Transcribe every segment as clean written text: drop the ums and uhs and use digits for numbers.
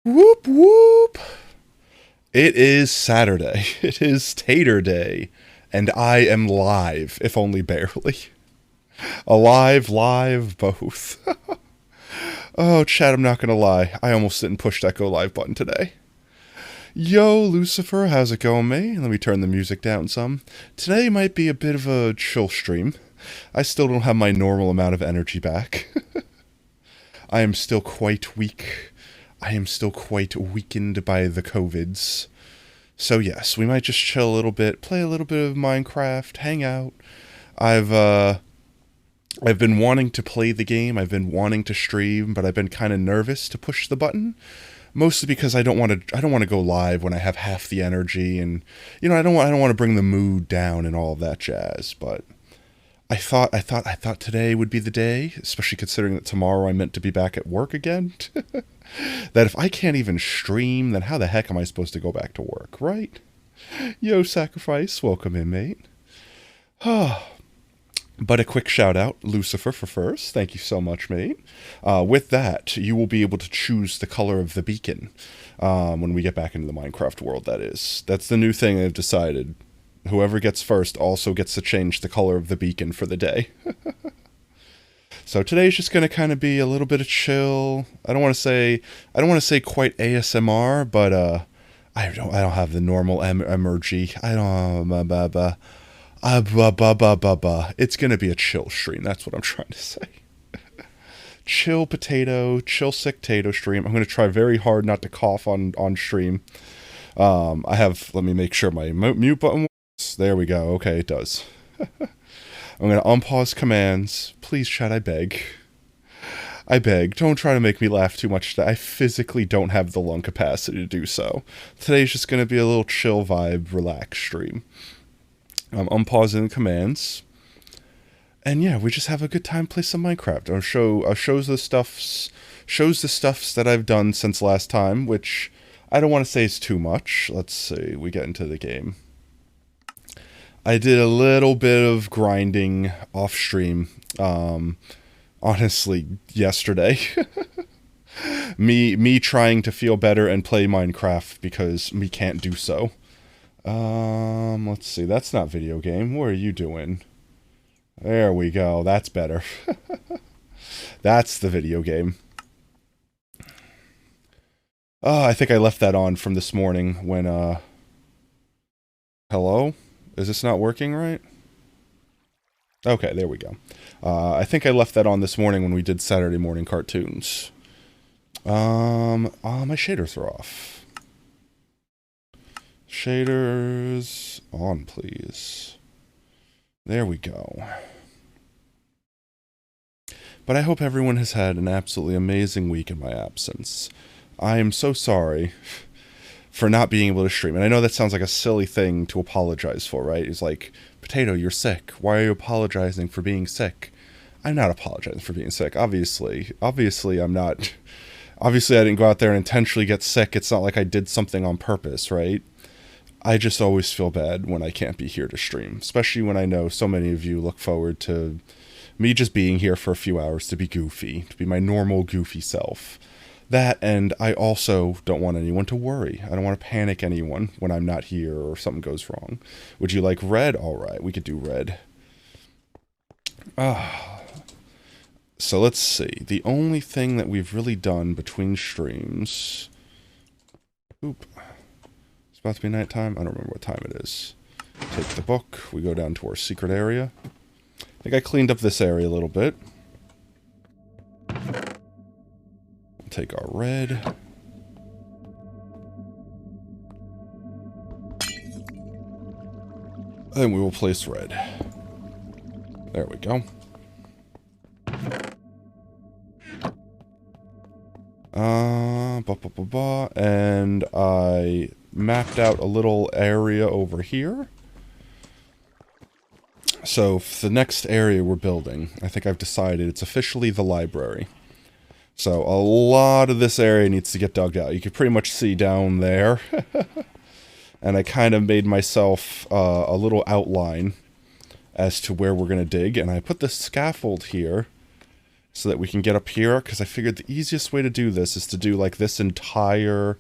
Whoop whoop! It is Saturday. It is Tater Day. And I am live, if only barely. Alive, live, both. Oh, chat, I'm not gonna lie. I almost didn't push that go live button today. Yo, Lucifer, how's it going, mate? Let me turn the music down some. Today might be a bit of a chill stream. I still don't have my normal amount of energy back. I am still quite weak. I am still quite weakened by the COVIDs. So yes, we might just chill a little bit, play a little bit of Minecraft, hang out. I've been wanting to play the game, I've been wanting to stream, but I've been kind of nervous to push the button. Mostly because I don't want to go live when I have half the energy, and I don't want to bring the mood down and all of that jazz, but I thought today would be the day, especially considering that tomorrow I'm meant to be back at work again. That if I can't even stream, then how the heck am I supposed to go back to work, right? Yo, Sacrifice, welcome in, mate. But a quick shout out, Lucifer for first. Thank you so much, mate. With that, you will be able to choose the color of the beacon when we get back into the Minecraft world, that is. That's the new thing I've decided. Whoever gets first also gets to change the color of the beacon for the day. So today's just gonna kind of be a little bit of chill. I don't want to say quite ASMR, but I don't have the normal energy. I don't. It's gonna be a chill stream. That's what I'm trying to say. Chill sick potato stream. I'm gonna try very hard not to cough on stream. Let me make sure my mute button works. There we go. Okay, it does. I'm gonna unpause commands. Please, chat, I beg. I beg, don't try to make me laugh too much today. I physically don't have the lung capacity to do so. Today's just gonna be a little chill vibe, relaxed stream. I'm unpausing the commands. And yeah, we just have a good time, play some Minecraft. Shows the stuffs that I've done since last time, which I don't want to say is too much. Let's see, we get into the game. I did a little bit of grinding off stream, honestly, yesterday. me trying to feel better and play Minecraft because me can't do so. Let's see, that's not video game. What are you doing? There we go, that's better. That's the video game. I think I left that on from this morning when, hello? Is this not working right? Okay, there we go. I think I left that on this morning when we did Saturday morning cartoons. My shaders are off. Shaders on, please. There we go. But I hope everyone has had an absolutely amazing week in my absence. I am so sorry for not being able to stream. And I know that sounds like a silly thing to apologize for, right? It's like, Potato, you're sick. Why are you apologizing for being sick? I'm not apologizing for being sick, obviously. Obviously, I'm not. Obviously, I didn't go out there and intentionally get sick. It's not like I did something on purpose, right? I just always feel bad when I can't be here to stream, especially when I know so many of you look forward to me just being here for a few hours to be goofy, to be my normal goofy self. That, and I also don't want anyone to worry. I don't want to panic anyone when I'm not here or something goes wrong. Would you like red? Alright, we could do red. So let's see. The only thing that we've really done between streams... Oop. It's about to be nighttime. I don't remember what time it is. Take the book. We go down to our secret area. I think I cleaned up this area a little bit. Take our red. And we will place red. There we go. And I mapped out a little area over here. So for the next area we're building, I think I've decided it's officially the library. So a lot of this area needs to get dug out. You can pretty much see down there. And I kind of made myself a little outline as to where we're going to dig. And I put the scaffold here so that we can get up here, because I figured the easiest way to do this is to do like this entire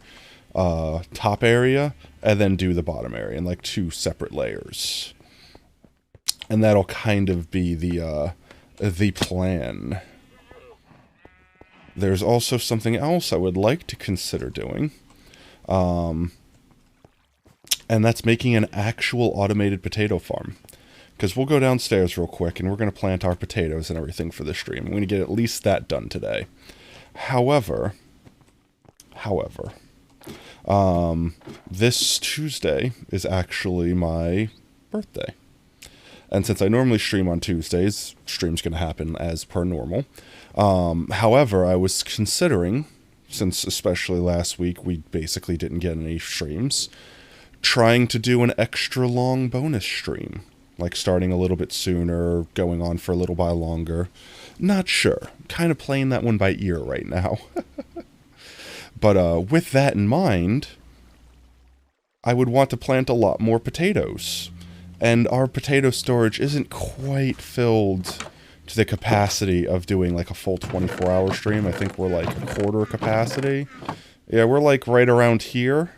top area and then do the bottom area in like 2 separate layers. And that'll kind of be the plan. There's also something else I would like to consider doing. And that's making an actual automated potato farm. Because we'll go downstairs real quick and we're going to plant our potatoes and everything for the stream. I'm going to get at least that done today. However, this Tuesday is actually my birthday. And since I normally stream on Tuesdays, stream's going to happen as per normal. However, I was considering, since especially last week we basically didn't get any streams, trying to do an extra long bonus stream. Like starting a little bit sooner, going on for a little while longer. Not sure. Kind of playing that one by ear right now. But with that in mind, I would want to plant a lot more potatoes. And our potato storage isn't quite filled to the capacity of doing like a full 24-hour stream. I think we're like a quarter capacity. Yeah, we're like right around here.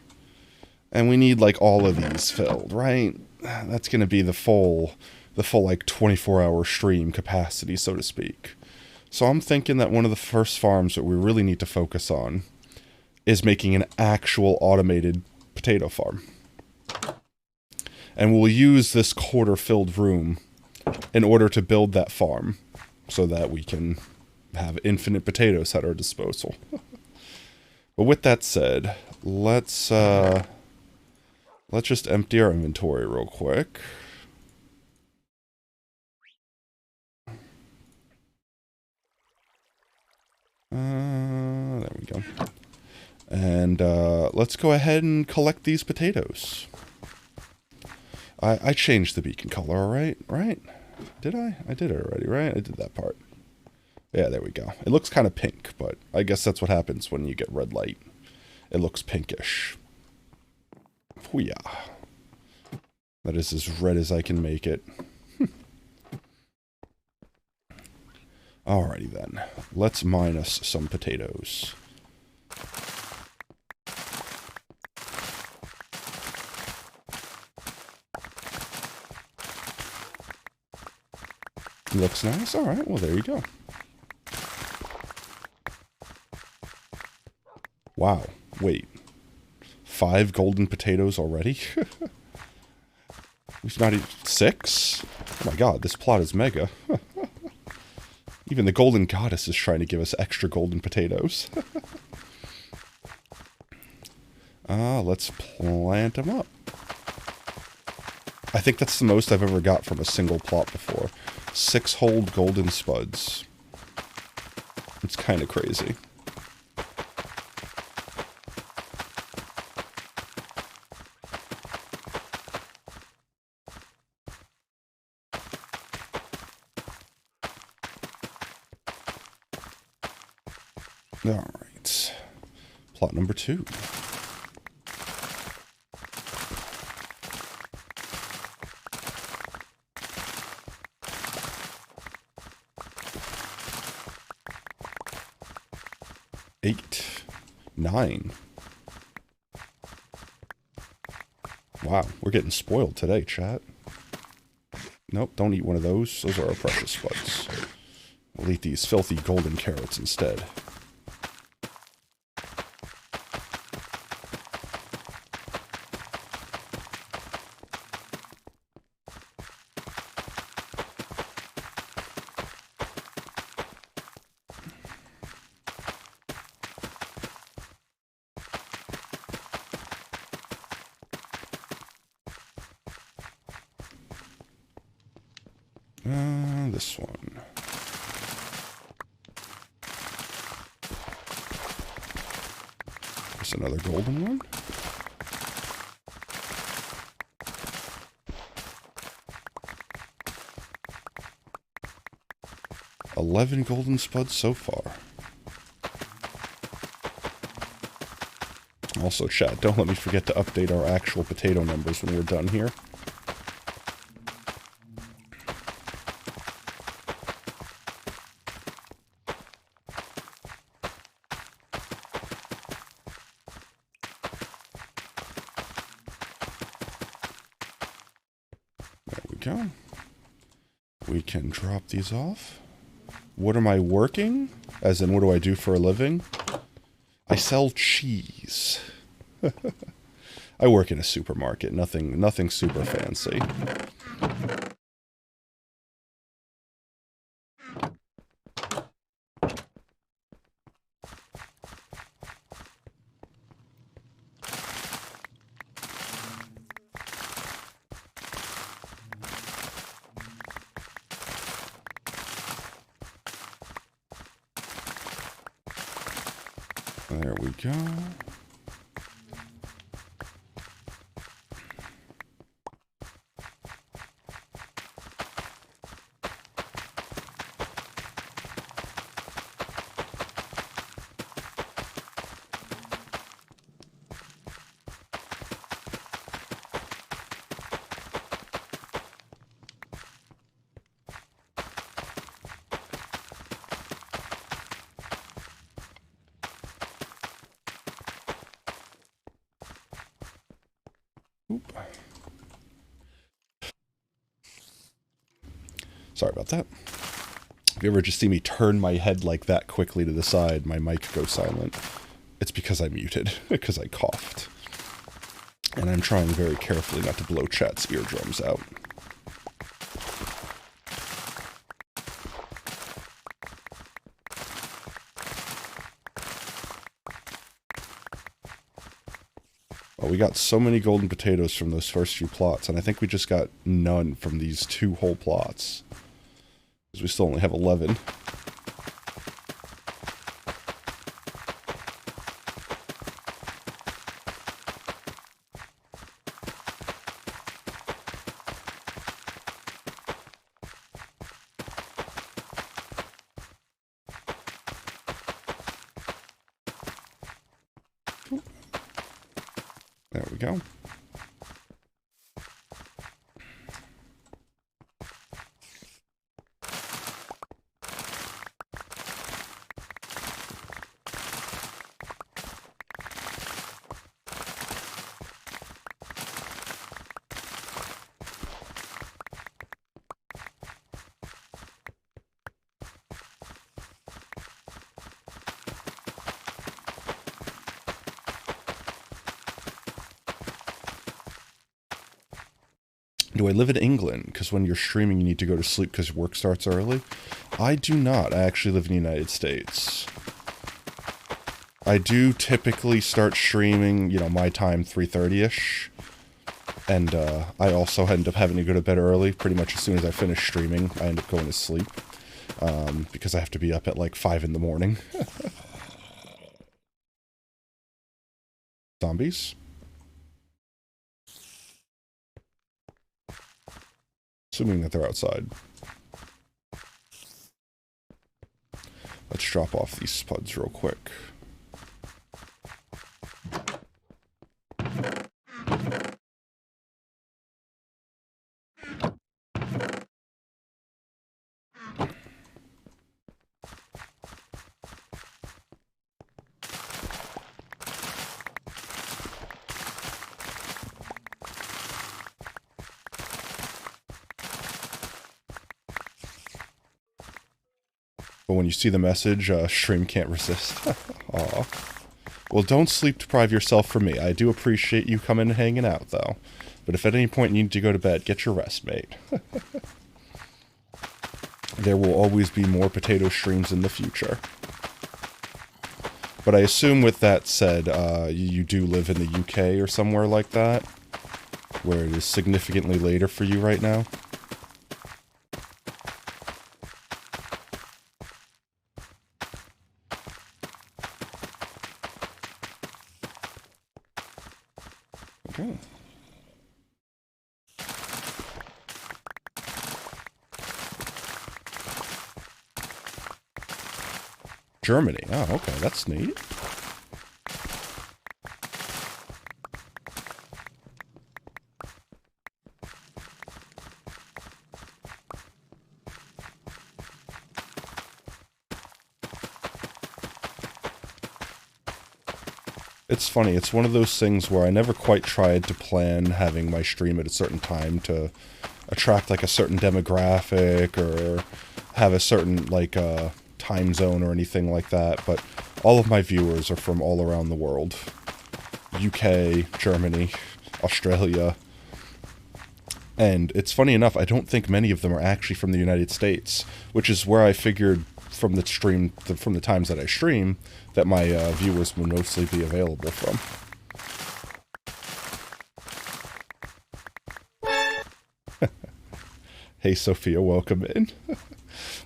And we need like all of these filled, right? That's going to be the full like 24-hour stream capacity, so to speak. So I'm thinking that one of the first farms that we really need to focus on is making an actual automated potato farm. And we'll use this quarter-filled room in order to build that farm so that we can have infinite potatoes at our disposal. But with that said, let's just empty our inventory real quick. There we go. And let's go ahead and collect these potatoes. I changed the beacon color, alright? Right? Did I? I did it already, right? I did that part. Yeah, there we go. It looks kind of pink, but I guess that's what happens when you get red light. It looks pinkish. Hoo-yah. That is as red as I can make it. Alrighty then. Let's mine us some potatoes. Looks nice. Alright, well there you go. Wow. Wait. 5 golden potatoes already? We've not even 6? Oh my god, this plot is mega. Even the golden goddess is trying to give us extra golden potatoes. Let's plant them up. I think that's the most I've ever got from a single plot before. 6 whole golden spuds. It's kind of crazy. Alright. Plot number 2. Eight. 9. Wow, we're getting spoiled today, chat. Nope, don't eat one of those. Those are our precious spuds. We'll eat these filthy golden carrots instead. This one. There's another golden one. $11 golden spuds so far. Also, chat, don't let me forget to update our actual potato numbers when we're done here. go. We can drop these off. What am I working? As in, what do I do for a living? I sell cheese. I work in a supermarket. Nothing super fancy. There we go. Oop. Sorry about that. If you ever just see me turn my head like that quickly to the side, my mic goes silent. It's because I muted, because I coughed. And I'm trying very carefully not to blow chat's eardrums out. Oh, we got so many golden potatoes from those first few plots, and I think we just got none from these 2 whole plots. Because we still only have 11. There we go. Do I live in England? Because when you're streaming, you need to go to sleep because work starts early. I do not. I actually live in the United States. I do typically start streaming, you know, my time, 3:30ish. And I also end up having to go to bed early. Pretty much as soon as I finish streaming, I end up going to sleep. Because I have to be up at like 5 in the morning. Zombies. Assuming that they're outside. Let's drop off these spuds real quick. But when you see the message, stream can't resist. Aw. Well, don't sleep deprive yourself for me. I do appreciate you coming and hanging out, though. But if at any point you need to go to bed, get your rest, mate. There will always be more potato streams in the future. But I assume with that said, you do live in the UK or somewhere like that? Where it is significantly later for you right now? Okay. Germany. Oh, okay, that's neat. It's funny, it's one of those things where I never quite tried to plan having my stream at a certain time to attract like a certain demographic or have a certain like time zone or anything like that, but all of my viewers are from all around the world. UK, Germany, Australia. And it's funny enough, I don't think many of them are actually from the United States, which is where I figured from the stream, from the times that I stream, that my viewers will mostly be available from. Hey Sophia, welcome in.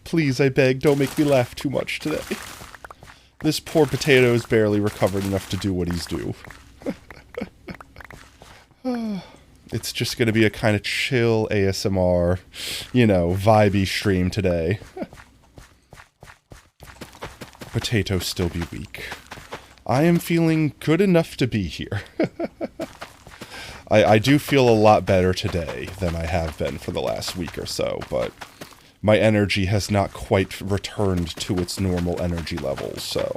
Please, I beg, don't make me laugh too much today. This poor potato is barely recovered enough to do what he's due. It's just gonna be a kind of chill ASMR, you know, vibey stream today. Potato still be weak. I am feeling good enough to be here. I do feel a lot better today than I have been for the last week or so, but my energy has not quite returned to its normal energy levels, so...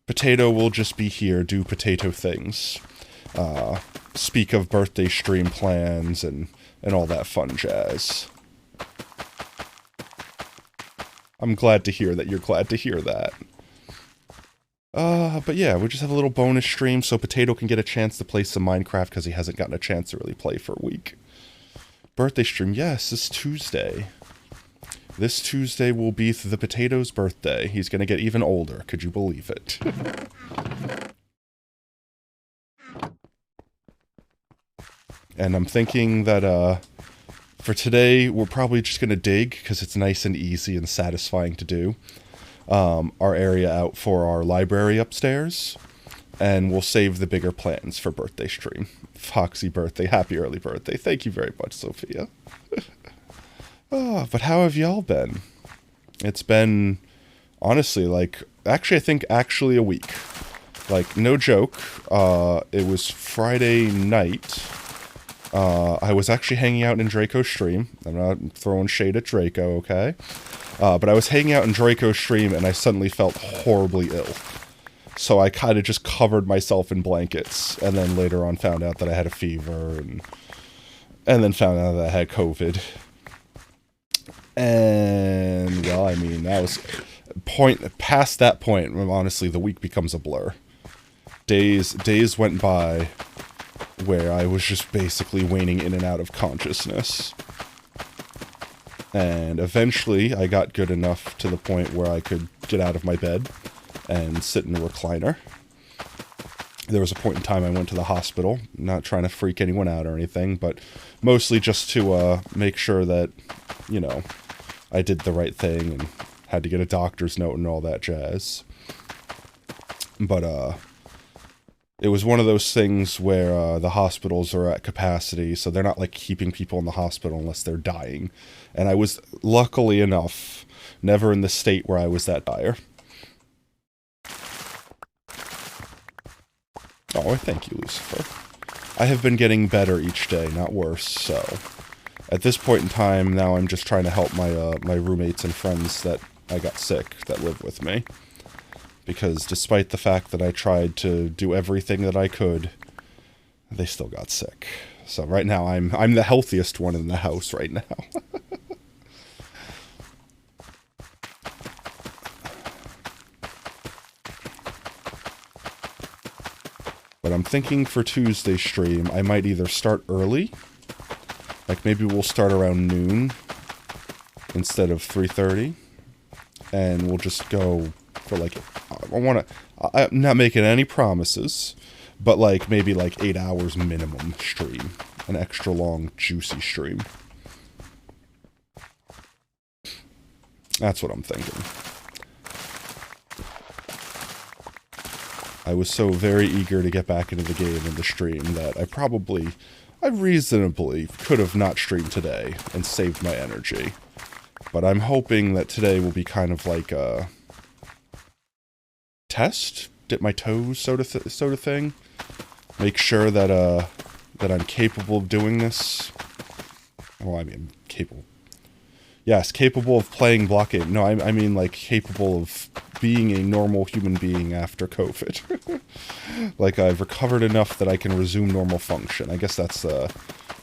Potato will just be here, do potato things. Speak of birthday stream plans and all that fun jazz. I'm glad to hear that you're glad to hear that. But yeah, we just have a little bonus stream so Potato can get a chance to play some Minecraft because he hasn't gotten a chance to really play for a week. Birthday stream, yes, this Tuesday. This Tuesday will be the Potato's birthday. He's gonna get even older, could you believe it? And I'm thinking that, for today, we're probably just gonna dig, because it's nice and easy and satisfying to do, our area out for our library upstairs, and we'll save the bigger plans for birthday stream. Foxy birthday, happy early birthday. Thank you very much, Sophia. But how have y'all been? It's been, honestly, like, actually, I think actually a week. Like, no joke, it was Friday night. I was actually hanging out in Draco's stream. I'm not throwing shade at Draco, okay? But I was hanging out in Draco's stream and I suddenly felt horribly ill. So I kind of just covered myself in blankets, and then later on found out that I had a fever, and then found out that I had COVID. And, well, I mean, that was... past that point, honestly, the week becomes a blur. Days went by where I was just basically waning in and out of consciousness. And eventually, I got good enough to the point where I could get out of my bed and sit in a recliner. There was a point in time I went to the hospital, not trying to freak anyone out or anything, but mostly just to make sure that, you know, I did the right thing and had to get a doctor's note and all that jazz. But, it was one of those things where the hospitals are at capacity, so they're not, like, keeping people in the hospital unless they're dying. And I was, luckily enough, never in the state where I was that dire. Oh, thank you, Lucifer. I have been getting better each day, not worse, so... At this point in time, now I'm just trying to help my my roommates and friends that I got sick, that live with me. Because despite the fact that I tried to do everything that I could, they still got sick. So right now, I'm the healthiest one in the house right now. But I'm thinking for Tuesday's stream, I might either start early, like maybe we'll start around noon instead of 3:30, and we'll just go for like, I'm not making any promises, but like maybe like 8 hours minimum stream, an extra long juicy stream. That's what I'm thinking. I was so very eager to get back into the game and the stream that I reasonably could have not streamed today and saved my energy. But I'm hoping that today will be kind of like a test, dip my toes sort of thing. Make sure that that I'm capable of doing this. Well, I mean, capable. Yes, capable of playing block game. No, I mean like capable of being a normal human being after COVID. Like I've recovered enough that I can resume normal function. I guess that's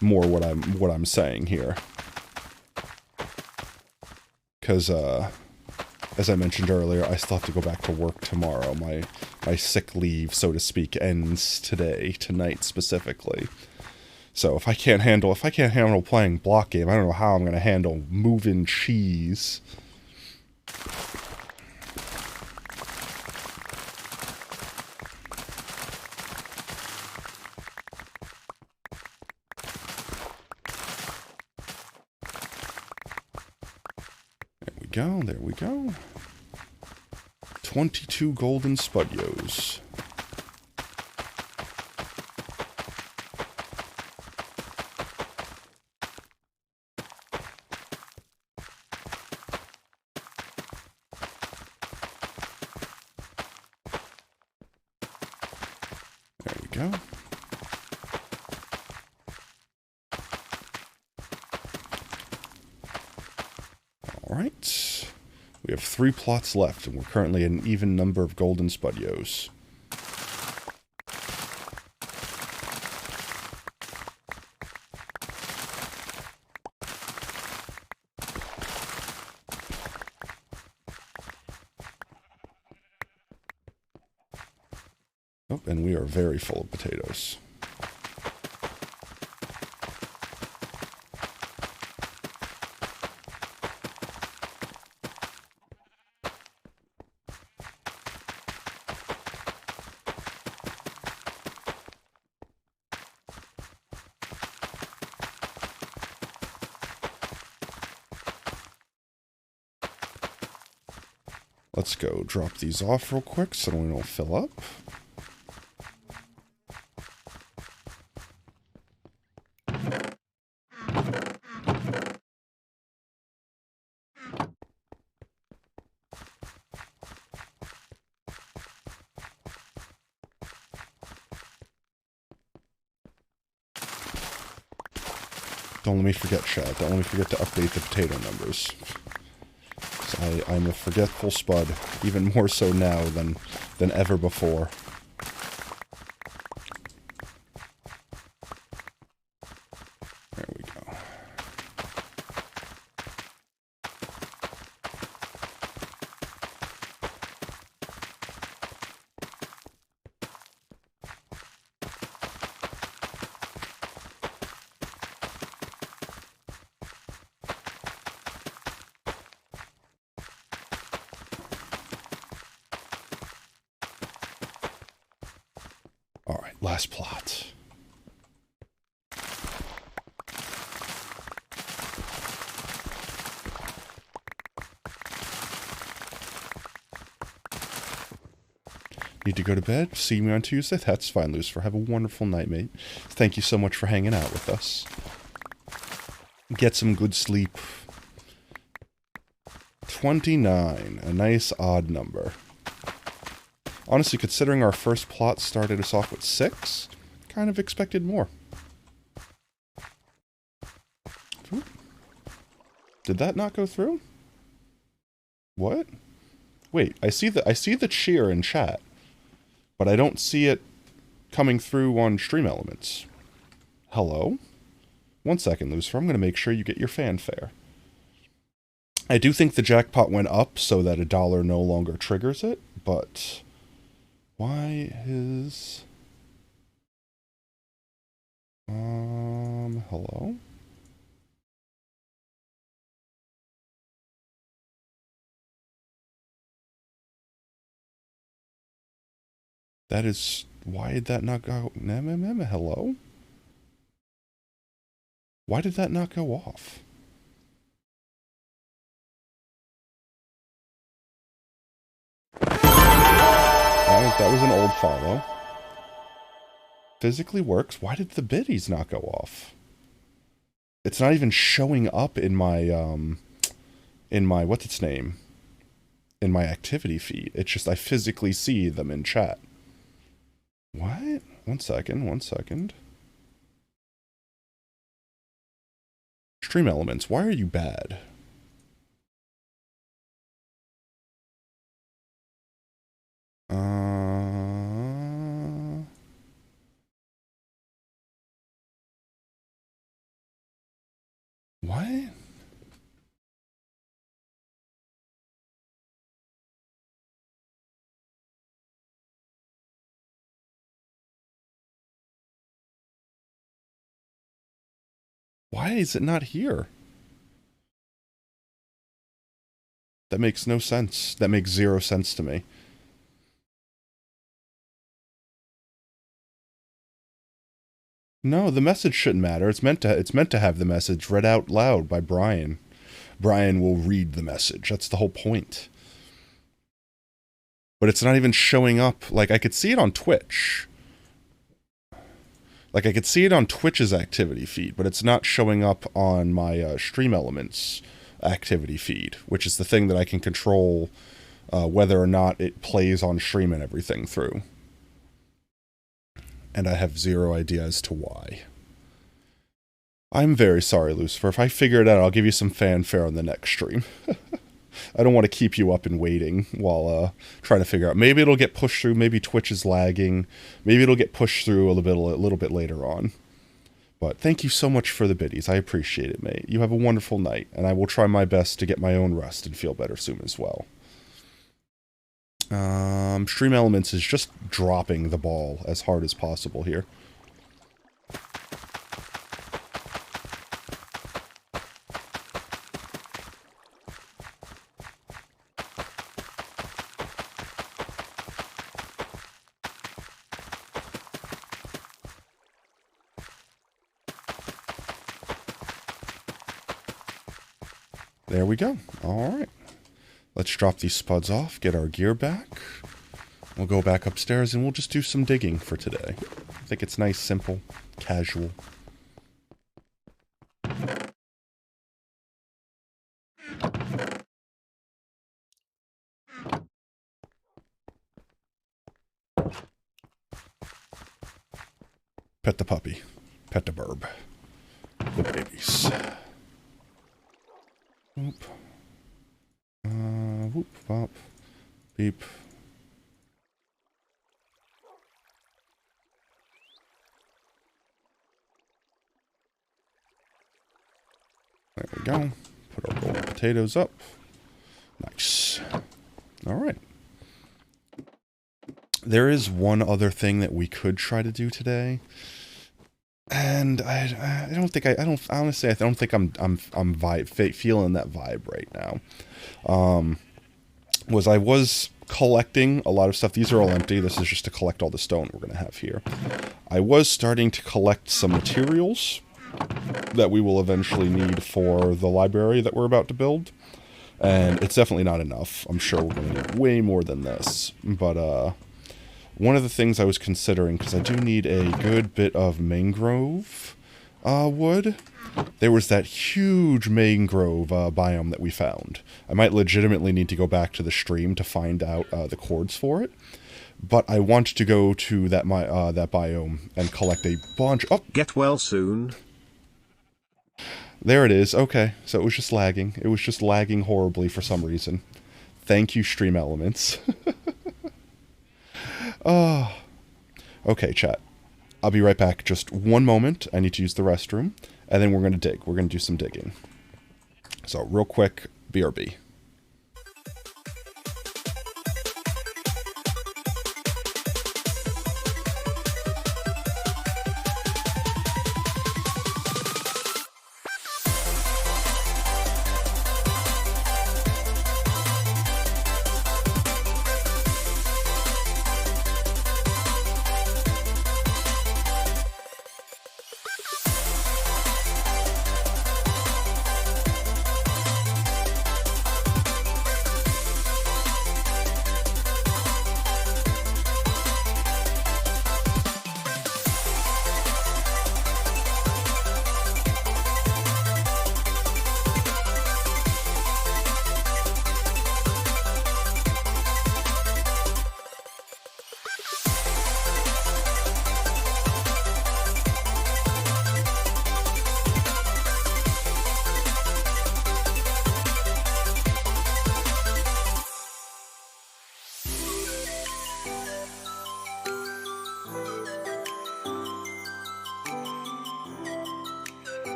more what I'm saying here. Because, as I mentioned earlier, I still have to go back to work tomorrow. My sick leave, so to speak, ends tonight specifically. So if I can't handle playing block game, I don't know how I'm gonna handle moving cheese. There we go. 22 golden spudios. There we go. Alright. We have 3 plots left, and we're currently at an even number of golden spudios. Oh, and we are very full of potatoes. Let's go drop these off real quick so we don't fill up. Don't let me forget, chat. Don't let me forget to update the potato numbers. I'm a forgetful spud, even more so now than ever before. There we go. Alright, last plot. Need to go to bed? See me on Tuesday? That's fine, Lucifer. Have a wonderful night, mate. Thank you so much for hanging out with us. Get some good sleep. 29. A nice odd number. Honestly, considering our first plot started us off with 6, kind of expected more. Ooh. Did that not go through? What? Wait, I see the cheer in chat, but I don't see it coming through on Stream Elements. Hello? 1 second, Lucifer. I'm going to make sure you get your fanfare. I do think the jackpot went up so that $1 no longer triggers it, but why is... hello? That is... Why did that not go... Hello? Why did that not go off? That was an old follow. Physically works. Why did the biddies not go off? It's not even showing up in my, what's its name? In my activity feed. It's just I physically see them in chat. What? 1 second. Stream Elements, why are you bad? What? Why is it not here? That makes no sense. That makes zero sense to me. No, the message shouldn't matter. It's meant to have the message read out loud by Brian. Brian will read the message. That's the whole point. But it's not even showing up. Like, I could see it on Twitch. Like, I could see it on Twitch's activity feed, but it's not showing up on my Stream Elements activity feed, which is the thing that I can control whether or not it plays on stream and everything through. And I have zero idea as to why. I'm very sorry, Lucifer. If I figure it out, I'll give you some fanfare on the next stream. I don't want to keep you up and waiting while trying to figure out. Maybe it'll get pushed through. Maybe Twitch is lagging. Maybe it'll get pushed through a little bit later on. But thank you so much for the biddies. I appreciate it, mate. You have a wonderful night, and I will try my best to get my own rest and feel better soon as well. Stream Elements is just dropping the ball as hard as possible here. There we go. Alright. Let's drop these spuds off, get our gear back. We'll go back upstairs and we'll just do some digging for today. I think it's nice, simple, casual. Pet the puppy. Pet the burb. The babies. Whoop. Whoop, pop. Beep. There we go. Put our golden potatoes up. Nice. Alright. There is one other thing that we could try to do today. And I don't think I don't honestly I don't think I'm feeling that vibe right now. I was collecting a lot of stuff. These are all empty. This is just to collect all the stone we're gonna have here. I was starting to collect some materials that we will eventually need for the library that we're about to build. And it's definitely not enough. I'm sure we're gonna need way more than this. But one of the things I was considering, because I do need a good bit of mangrove wood. There was that huge mangrove biome that we found. I might legitimately need to go back to the stream to find out the coords for it. But I want to go to that that biome and collect a bunch. Oh, get well soon. There it is. Okay, so it was just lagging. It was just lagging horribly for some reason. Thank you, Stream Elements. Oh. Okay, chat. I'll be right back. Just one moment. I need to use the restroom. And then we're going to dig. We're going to do some digging. So, real quick, BRB.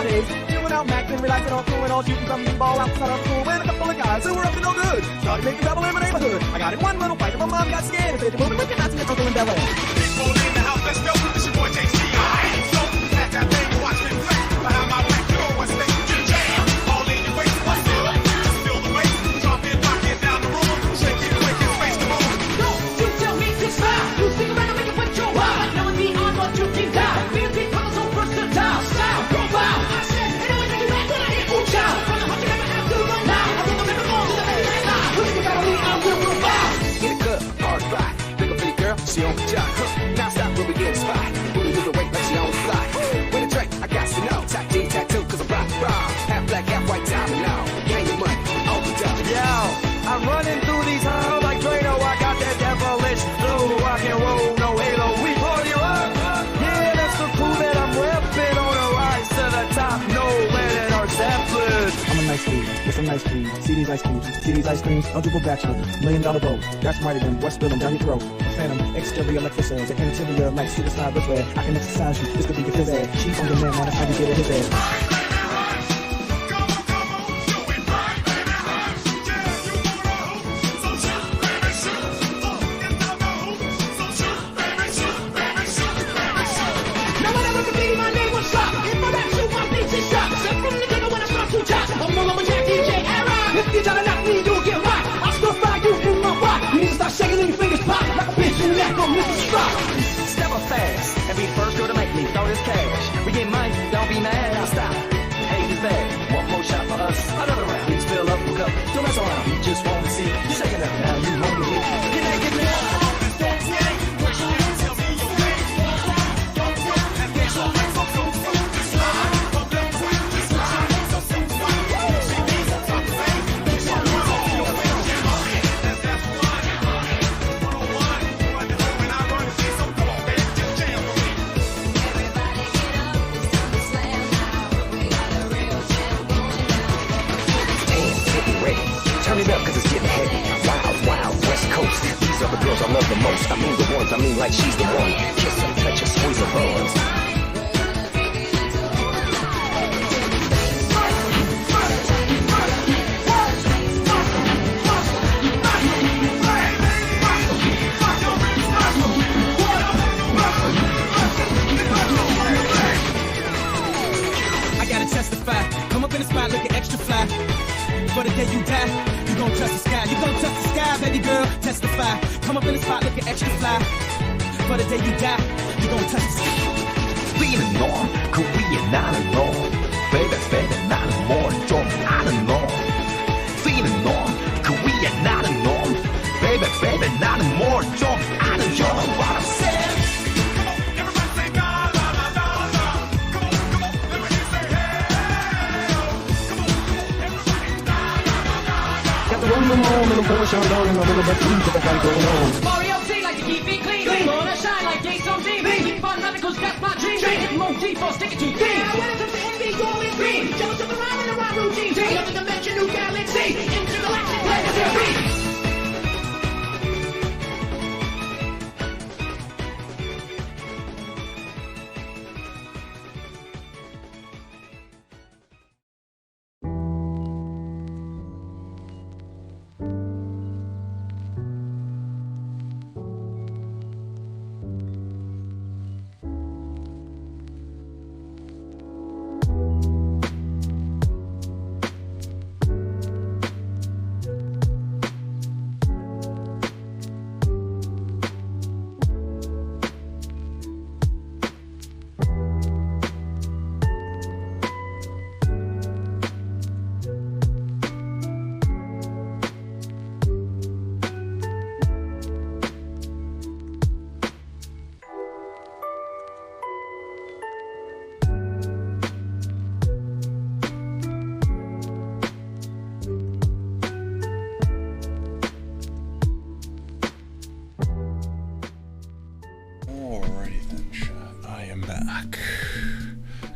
nowadays. Chilling out, macking, relaxing, all cool and all shooting some ball outside of school. When a couple of guys who were up to no good started making trouble in my neighborhood. I got in one little fight, and my mom got scared and said, "You're moving with your Nazi and Uncle in Bel Air." People in the house, let's go. This your boy JCI. So, at that thing, watch me flex. Behind my back, you know what's next. Get a jam. All in your waist, what's up? Just feel the bass. Drop it, lock it down the room. Shake it, quick, and space the room. Don't you tell me to stop. You stick around and make it with your wild. Knowing beyond what you can die. Being people so versatile. Style, profile. I said, anyway, that you act when I hit ooh child. From the heart you never have to run now. I think I'm never going to the very last line. Who's the battle me? I'm real profile. In the club, hard rock. Pick a pretty girl, she on the job. Now stop when we get a spot. Booty with the weight like she on the fly. When the track, I got to know. Tack G, tattoo, cause I'm rock, raw. Half black, half white, diamond now. Gang your money, all the time. Yo, I'm running through these halls like Drano. I got that devilish flow. Rock and roll, no halo. We party up. Yeah, that's the crew that I'm repping on the rise to the top. No man in our Zeppelin. I'm a nice dude with some nice cream. See these ice cubes, see these ice creams. Eligible bachelor, $1 million boat. That's mighty than what's spilling down your throat. Phantom, exterior like fizzles, an interior like superstar Ripley. I can exercise you, this could be your phys ed. Cheat on your man, now that's how you get it his head. Now whatever could be, my name was Slop. If I rap, shoot my beats and shot. Step from the ghetto when I start to chop. I'm all over Jack DJ era. If you try to knock me, you'll get rocked. I'll still fry you in my rock. You need to start shaking and your fingers pop. Like a bitch in the neck on Mr. Strop. Step up fast and be the first girl to make me throw this cash. We get money, don't be mad, I'll stop. Hate is bad, one more shot for us. Another round, please fill up the cup. Don't mess around, we just want to see you shaking up. Now you home with me. Get naked now. Turn it up cause it's getting heavy. Wild, wild, West Coast. These are the girls I love the most. I mean the ones, I mean like she's the one. Kiss her, touch her, squeeze her buns. I gotta testify. Come up in the spot looking extra fly. For the day you die, you gon' touch the sky. You gon' touch the sky, baby girl. Testify. Come up in the spot looking extra fly. For the day you die, you gon' touch the sky. Feeling norm, Korea not alone. Baby, baby, not more. 좀 아는 놈. Feeling norm, Korea not alone. Baby, baby, not more. 좀 아는 놈. What I'm saying. Rolling on in a Porsche, I'm rolling a little bit too, but I gotta go on. Mario T like to keep it clean. Wanna shine like Gates on TV. Keep on running cause that's my dream. Drink it more deep or stick it to theme. Now when it comes to envy, going green. Jealous of the rhyme and the rhyme routine. Another dimension, new galaxy. Into the galactic planetary.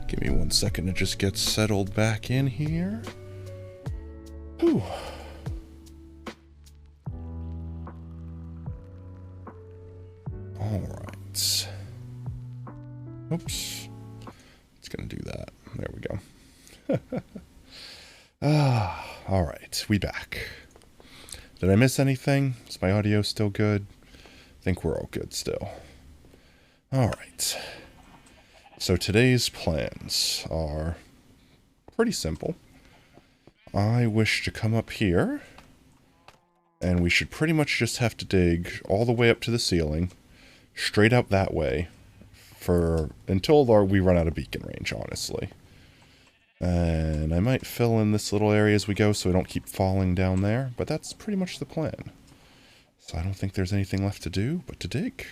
Give me 1 second to just get settled back in here. Whew. All right. Oops. It's gonna do that. There we go. All right, we back. Did I miss anything? Is my audio still good? I think we're all good still. All right. So today's plans are pretty simple. I wish to come up here, and we should pretty much just have to dig all the way up to the ceiling, straight up that way, until we run out of beacon range, honestly. And I might fill in this little area as we go so we don't keep falling down there, but that's pretty much the plan. So I don't think there's anything left to do but to dig.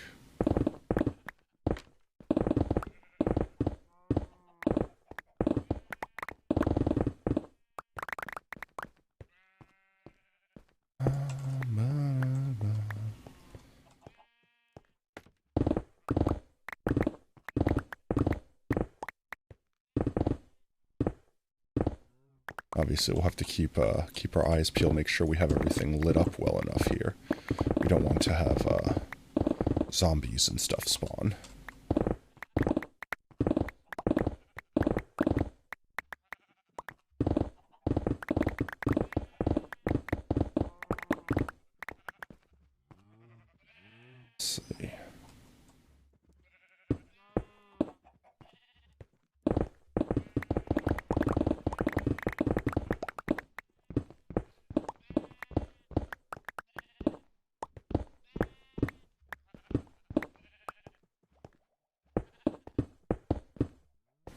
Obviously, we'll have to keep our eyes peeled, make sure we have everything lit up well enough here. We don't want to have zombies and stuff spawn. Let's see.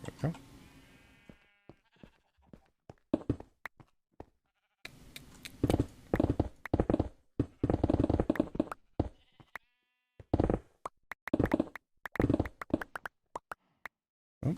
There we go. Oh.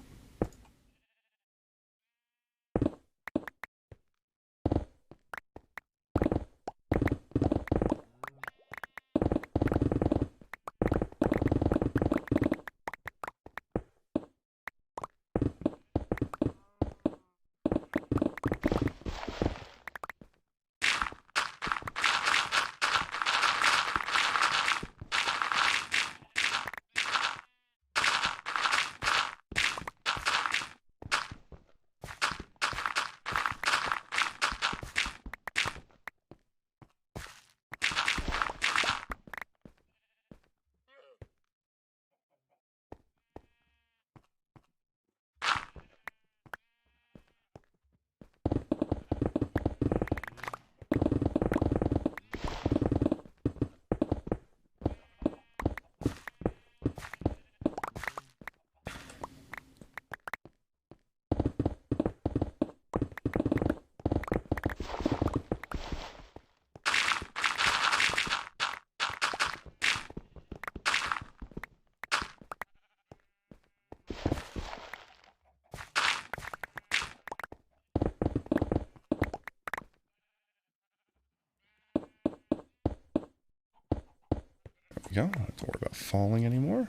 We go. Don't have to worry about falling anymore.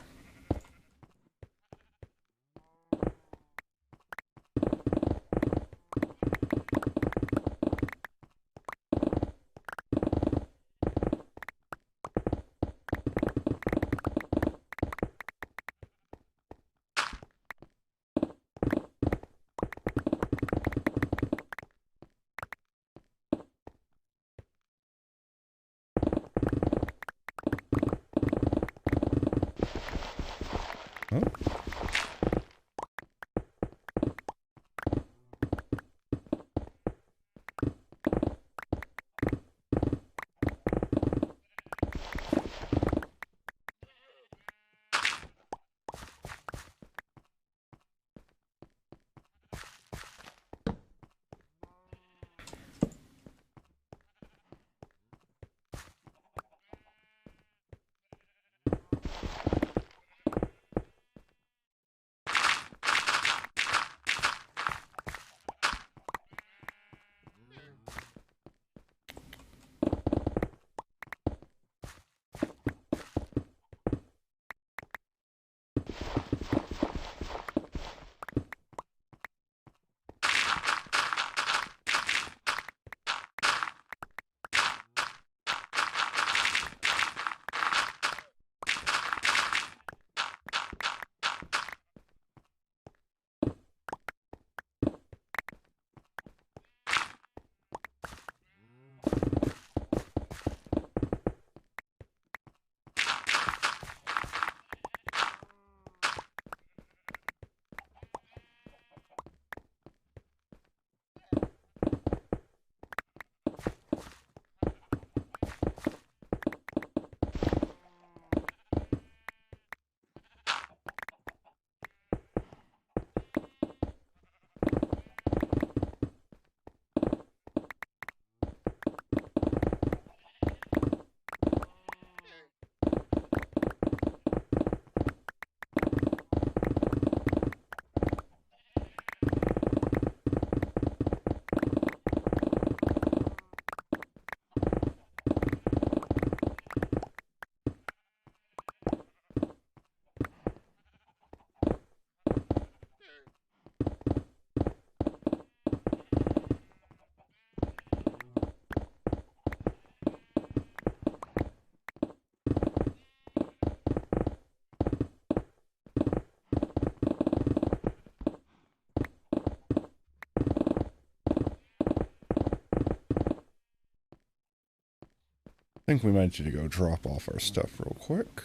think we might need to go drop off our stuff real quick.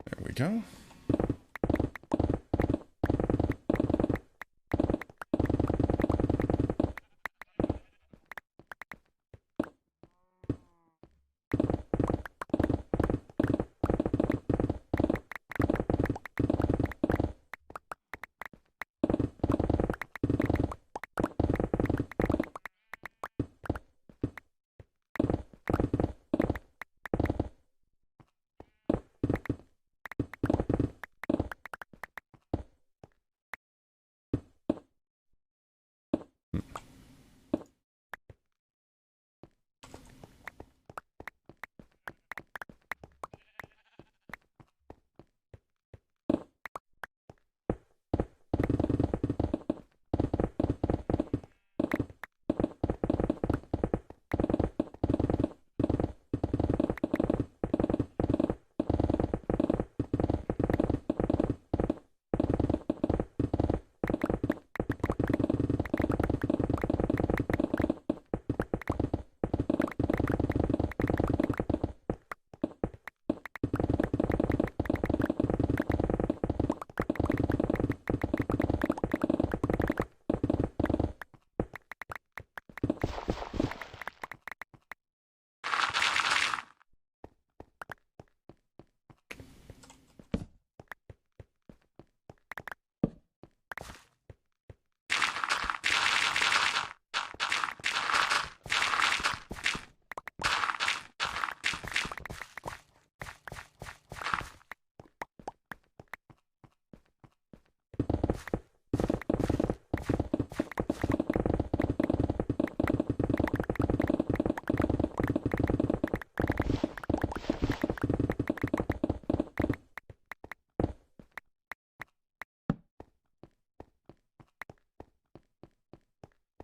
There we go.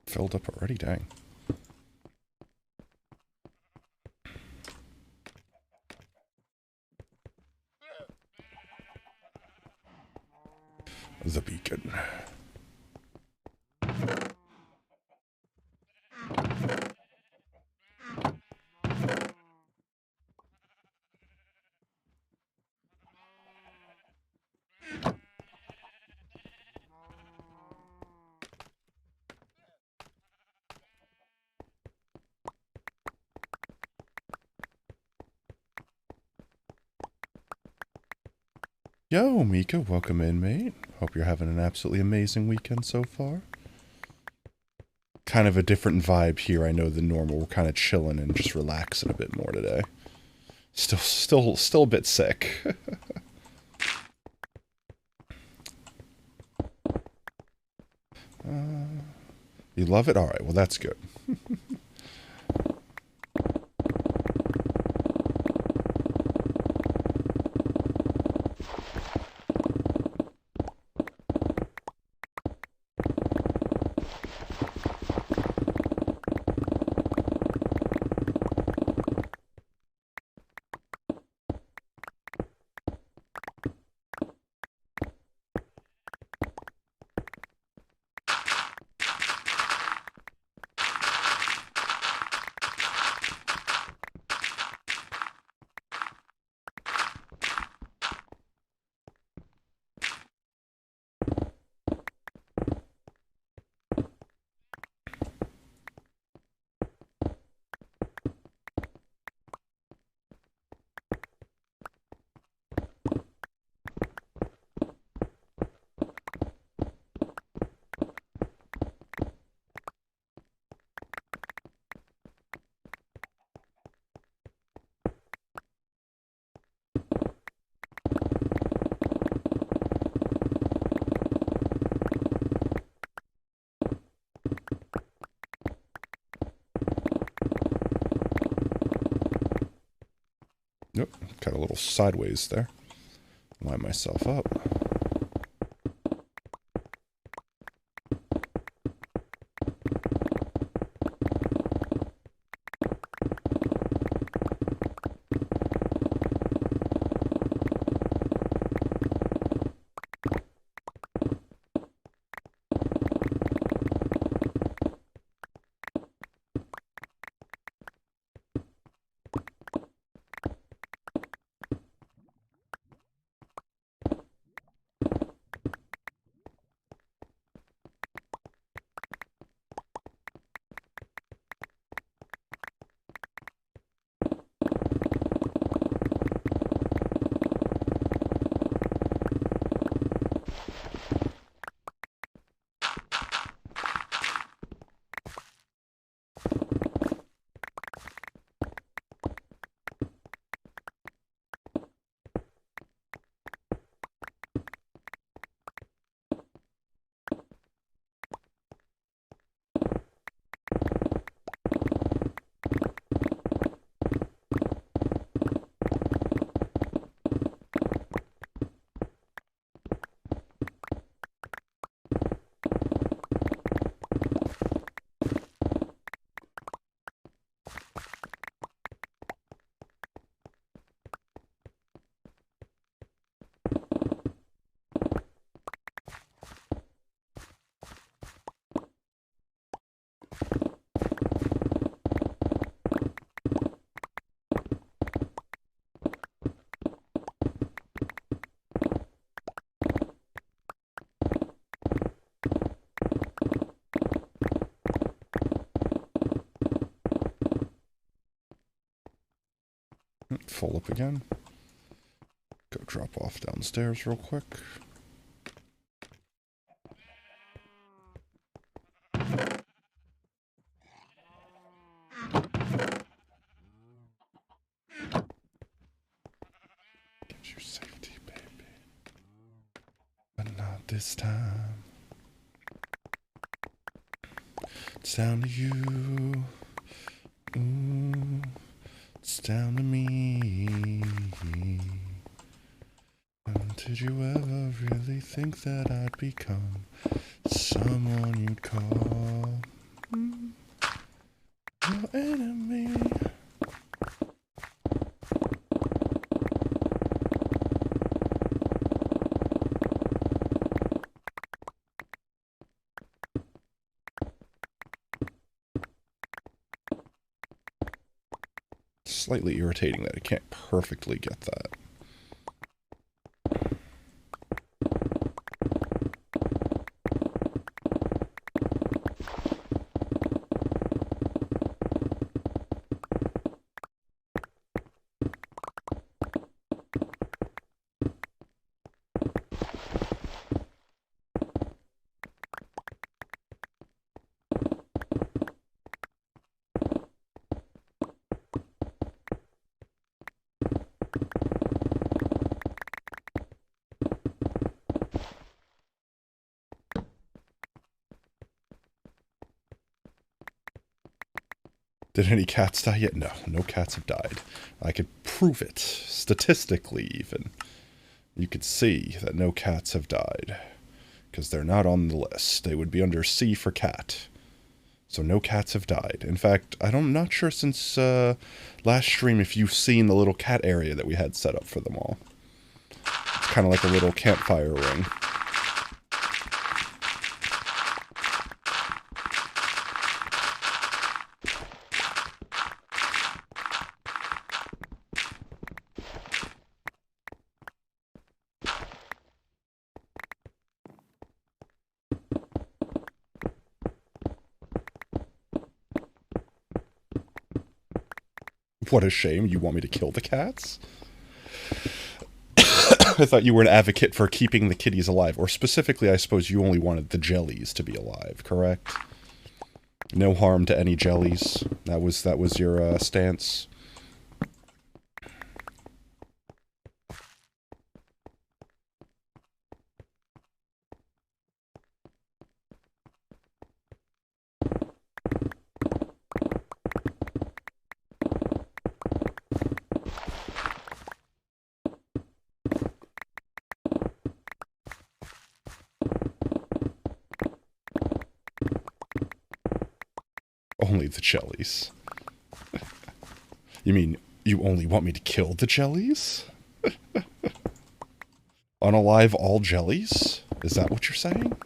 Filled up already, dang. The beacon. Yo, Mika, welcome in, mate. Hope you're having an absolutely amazing weekend so far. Kind of a different vibe here, I know, than normal. We're kind of chilling and just relaxing a bit more today. Still a bit sick. You love it? Alright, well that's good. Nope, got a little sideways there. Line myself up. Full up again. Go drop off downstairs real quick. Get your safety, baby. But not this time. It's down to you. Ooh. It's down to me. Did you ever really think that I'd become someone you'd call your enemy? Slightly irritating that I can't perfectly get that. Did any cats die yet? No, no cats have died. I could prove it, statistically even. You could see that no cats have died, because they're not on the list. They would be under C for cat. So no cats have died. In fact, I'm not sure since last stream if you've seen the little cat area that we had set up for them all. It's kind of like a little campfire ring. What a shame. You want me to kill the cats? I thought you were an advocate for keeping the kitties alive. Or specifically, I suppose you only wanted the jellies to be alive, correct? No harm to any jellies. That was your stance. the jellies. You mean you only want me to kill the jellies? Unalive all jellies? Is that what you're saying?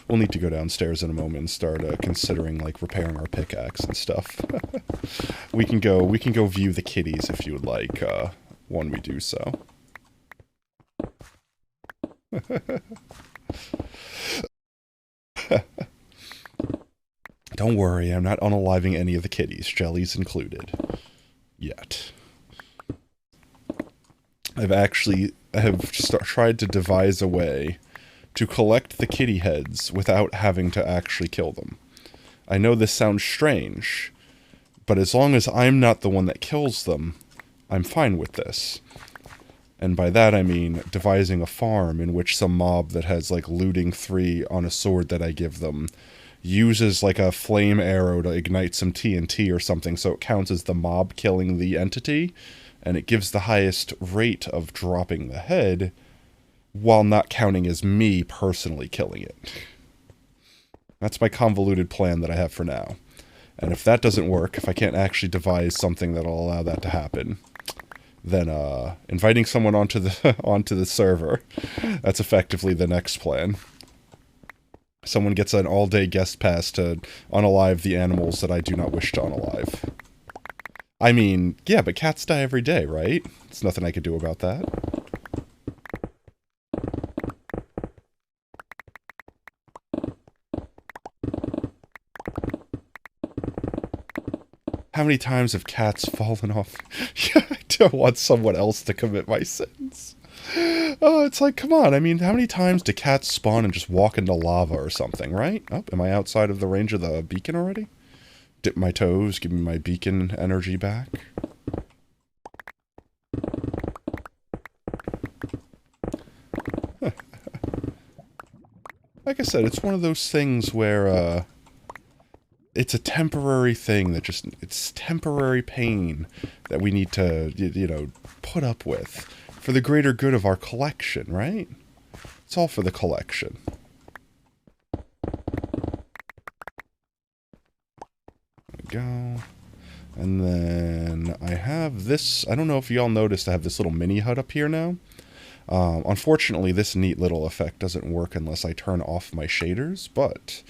We'll need to go downstairs in a moment and start considering like repairing our pickaxe and stuff. we can go view the kitties if you would like when we do so. Don't worry, I'm not unaliving any of the kitties, jellies included. Yet. I have tried to devise a way to collect the kitty heads without having to actually kill them. I know this sounds strange, but as long as I'm not the one that kills them, I'm fine with this. And by that I mean devising a farm in which some mob that has like looting 3 on a sword that I give them uses like a flame arrow to ignite some TNT or something so it counts as the mob killing the entity, and it gives the highest rate of dropping the head while not counting as me personally killing it. That's my convoluted plan that I have for now. And if that doesn't work, if I can't actually devise something that'll allow that to happen, then inviting someone onto the server, that's effectively the next plan. Someone gets an all-day guest pass to unalive the animals that I do not wish to unalive. I mean, yeah, but cats die every day, right? There's nothing I could do about that. How many times have cats fallen off? I don't want someone else to commit my sins. Oh, it's like, come on. I mean, how many times do cats spawn and just walk into lava or something, right? Oh, am I outside of the range of the beacon already? Dip my toes, give me my beacon energy back. Like I said, it's one of those things where, it's a temporary thing that just, it's temporary pain that we need to, you know, put up with for the greater good of our collection, right? It's all for the collection. There we go. And then I have this, I don't know if y'all noticed I have this little mini hut up here now. Unfortunately, this neat little effect doesn't work unless I turn off my shaders, but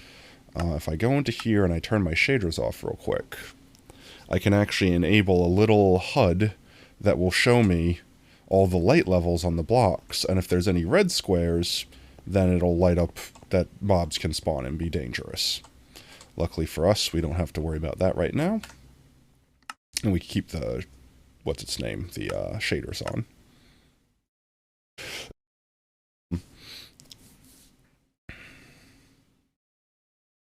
if I go into here and I turn my shaders off real quick, I can actually enable a little HUD that will show me all the light levels on the blocks, and if there's any red squares, then it'll light up that mobs can spawn and be dangerous. Luckily for us, we don't have to worry about that right now. And we can keep the, what's its name, the shaders on.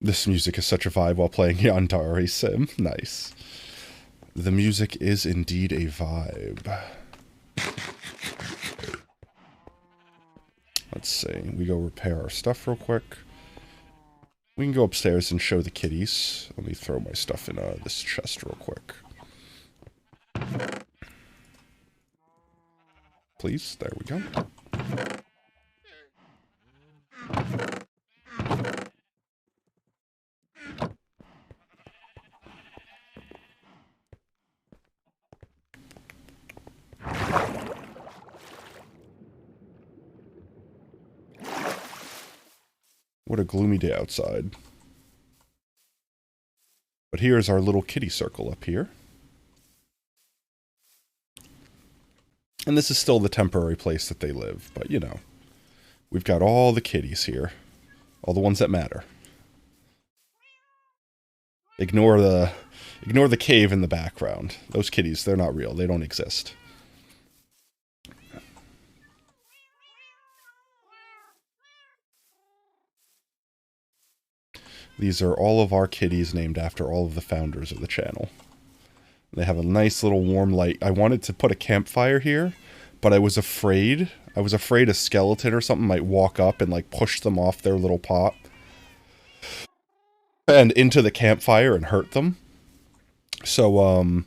This music is such a vibe while playing Yandere Sim. Nice. The music is indeed a vibe. Let's see. We go repair our stuff real quick. We can go upstairs and show the kitties. Let me throw my stuff in this chest real quick. Please. There we go. What a gloomy day outside. But here's our little kitty circle up here. And this is still the temporary place that they live, but you know, we've got all the kitties here. All the ones that matter. Ignore the cave in the background. Those kitties, they're not real. They don't exist. These are all of our kitties named after all of the founders of the channel. They have a nice little warm light. I wanted to put a campfire here, but I was afraid. I was afraid a skeleton or something might walk up and like push them off their little pot. and into the campfire and hurt them. So,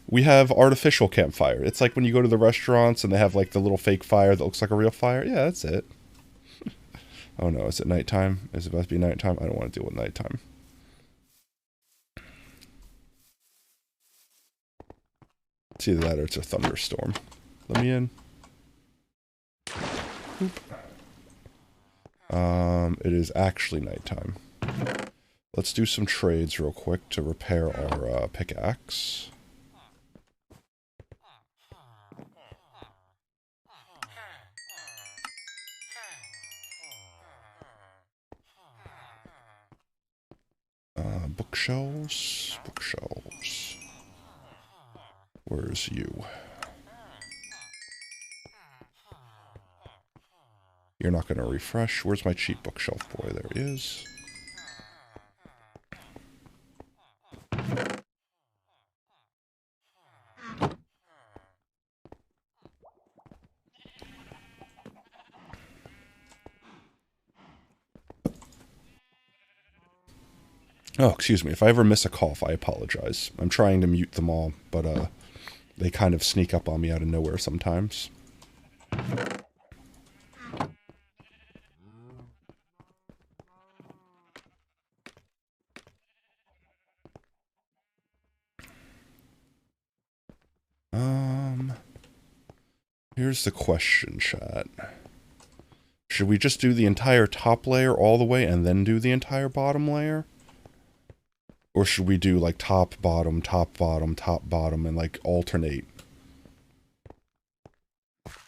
we have artificial campfire. It's like when you go to the restaurants and they have like the little fake fire that looks like a real fire. Yeah, that's it. Oh no, is it nighttime? Is it about to be nighttime? I don't want to deal with nighttime. It's either that or it's a thunderstorm. Let me in. Oop. It is actually nighttime. Let's do some trades real quick to repair our pickaxe. Bookshelves. Bookshelves. Where's you? You're not going to refresh. Where's my cheap bookshelf boy? There he is. Oh, excuse me. If I ever miss a cough, I apologize. I'm trying to mute them all, but they kind of sneak up on me out of nowhere sometimes. Here's the question, chat. Should we just do the entire top layer all the way and then do the entire bottom layer? Or should we do like top, bottom, top, bottom, top, bottom, and like alternate?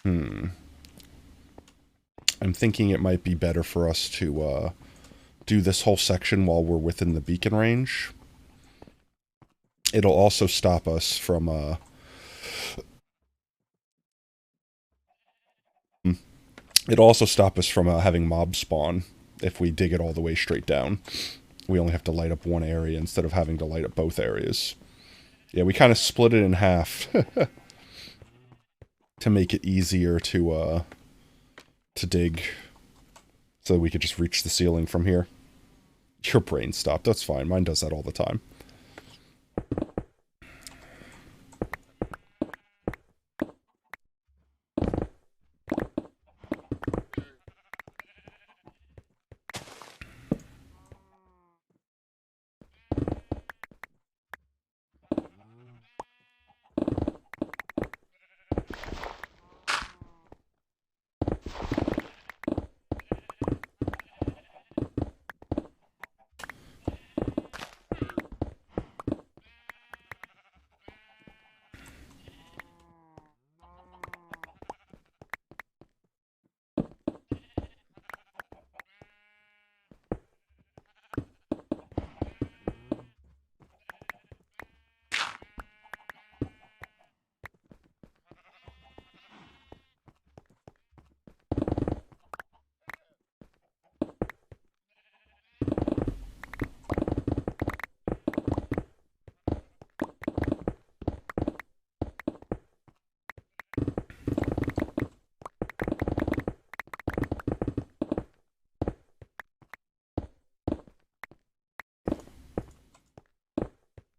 I'm thinking it might be better for us to do this whole section while we're within the beacon range. It'll also stop us from it'll also stop us from having mob spawn if we dig it all the way straight down. We only have to light up one area instead of having to light up both areas. Yeah, we kind of split it in half to make it easier to dig, so that we could just reach the ceiling from here. Your brain stopped. That's fine. Mine does that all the time.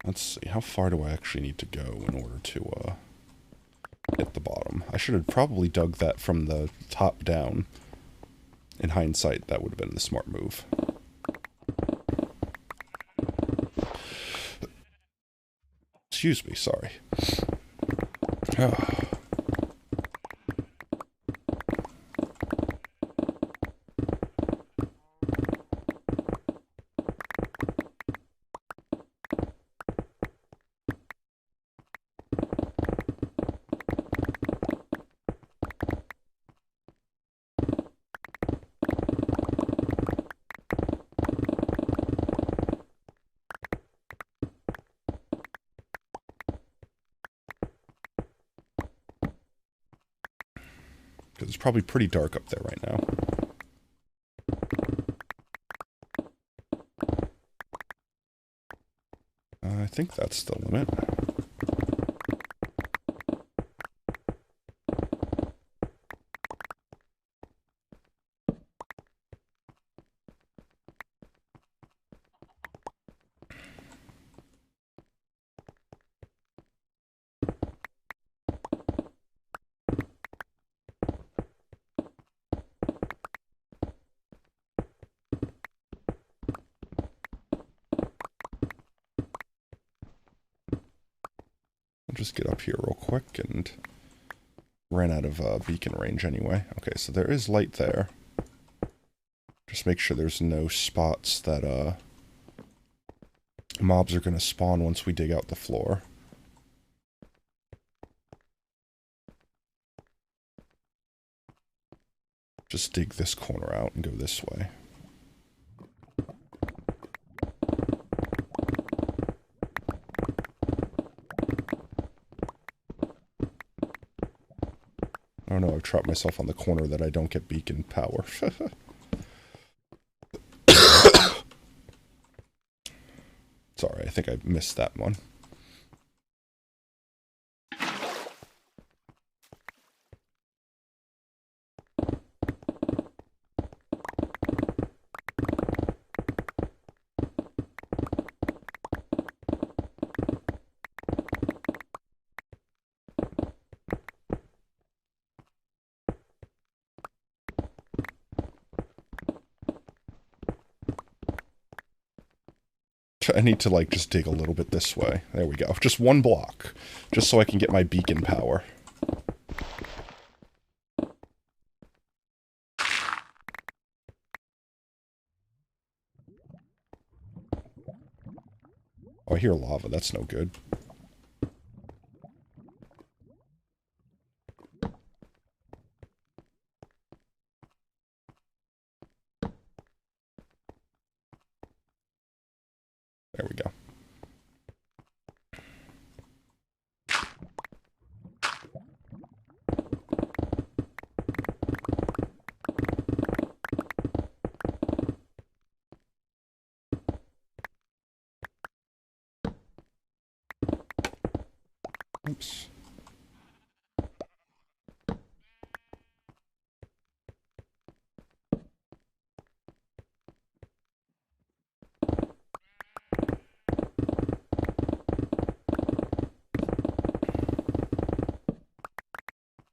Let's see, how far do I actually need to go in order to hit the bottom? I should have probably dug that from the top down. In hindsight, that would have been the smart move. Excuse me, sorry. Because it's probably pretty dark up there right now. I think that's the limit. I'll just get up here real quick and ran out of beacon range anyway. Okay, so there is light there. Just make sure there's no spots that mobs are going to spawn once we dig out the floor. Just dig this corner out and go this way. Oh no, I've trapped myself on the corner that I don't get beacon power. Sorry, I think I missed that one. I need to, like, just dig a little bit this way. There we go. Just one block. Just so I can get my beacon power. Oh, I hear lava. That's no good. There we go. Oops.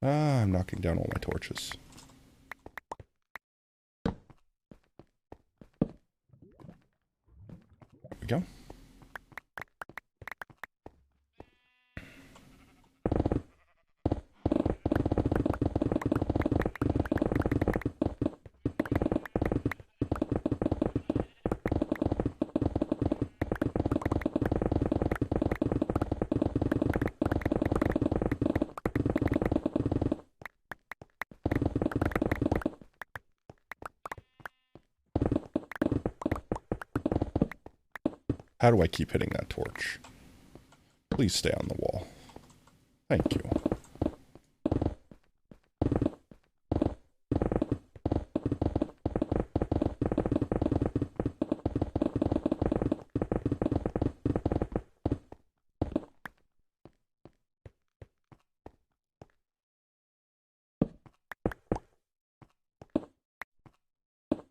I'm knocking down all my torches. There we go. How do I keep hitting that torch? Please stay on the wall. Thank you.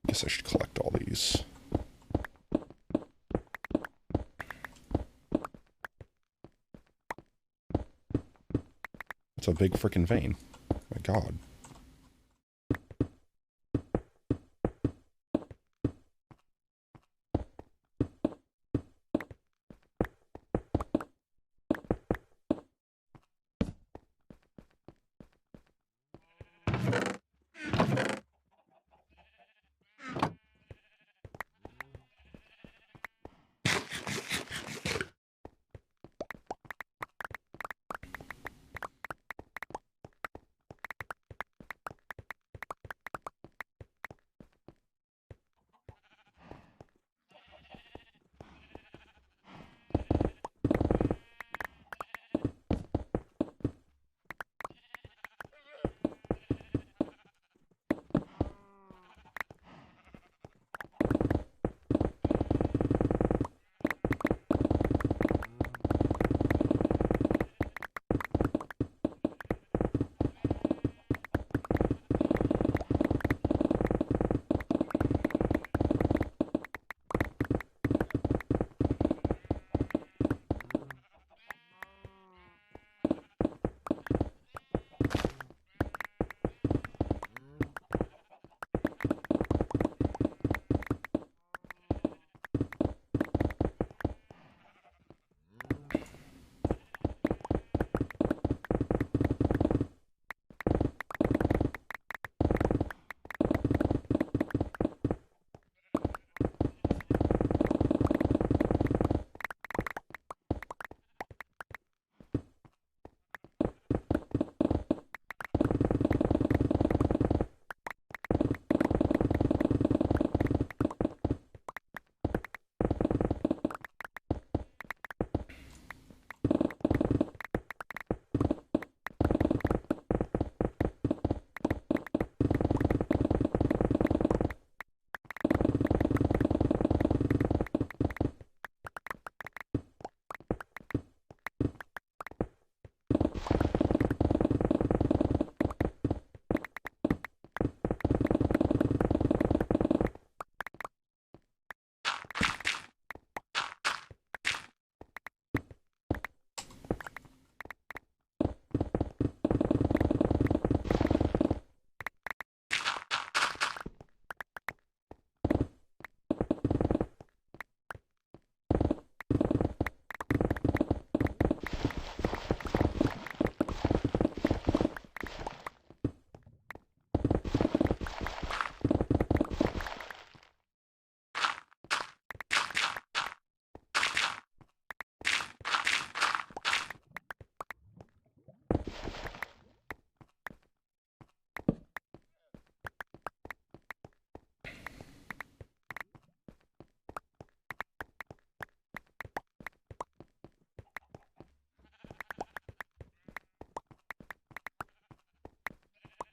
Guess I should collect all these. It's a big frickin' vein. My god.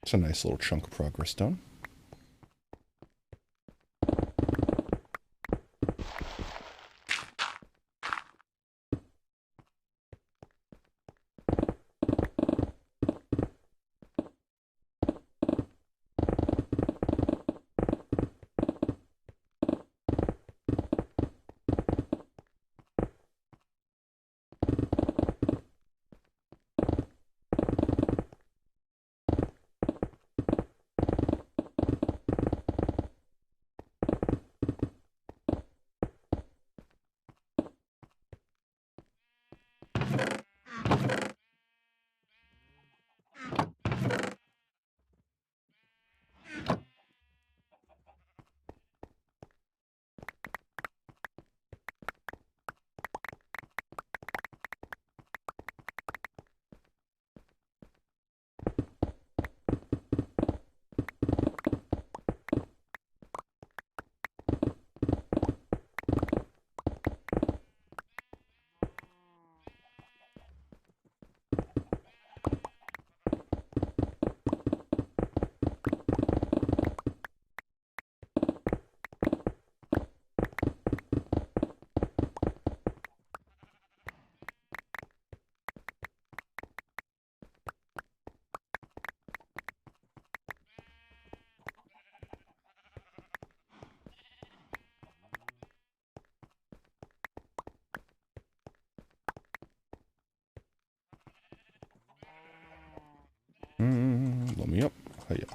It's a nice little chunk of progress done. Let me up. Hiya.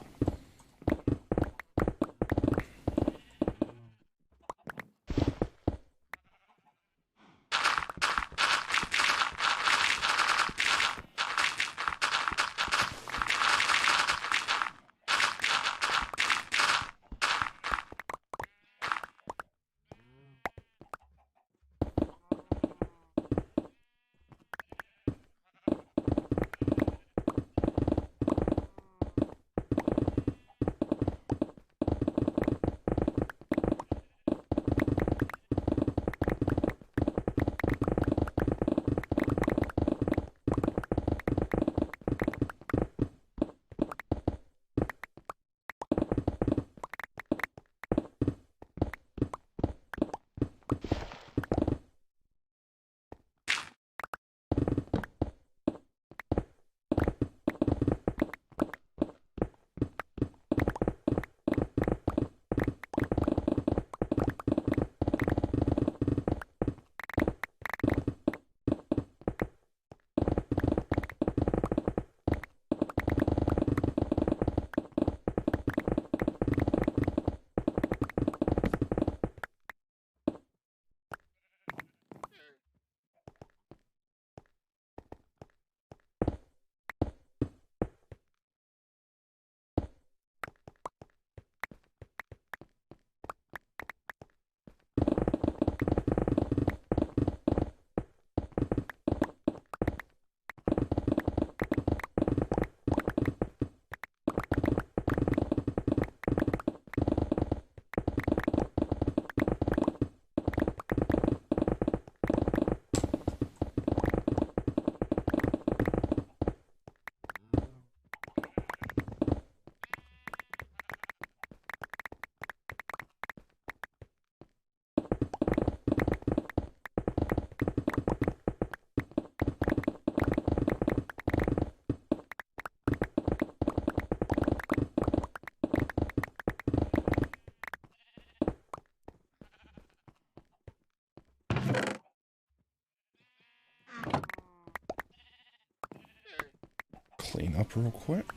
Clean up real quick.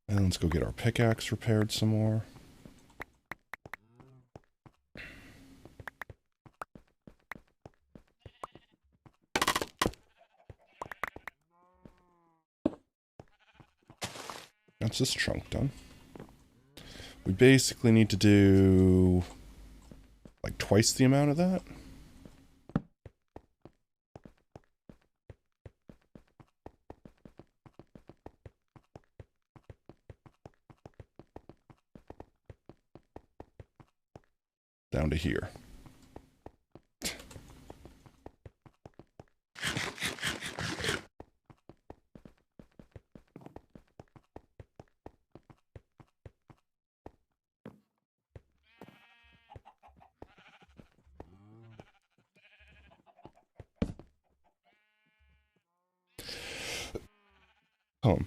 And let's go get our pickaxe repaired some more. That's this chunk done. We basically need to do like twice the amount of that. Down to here. Home.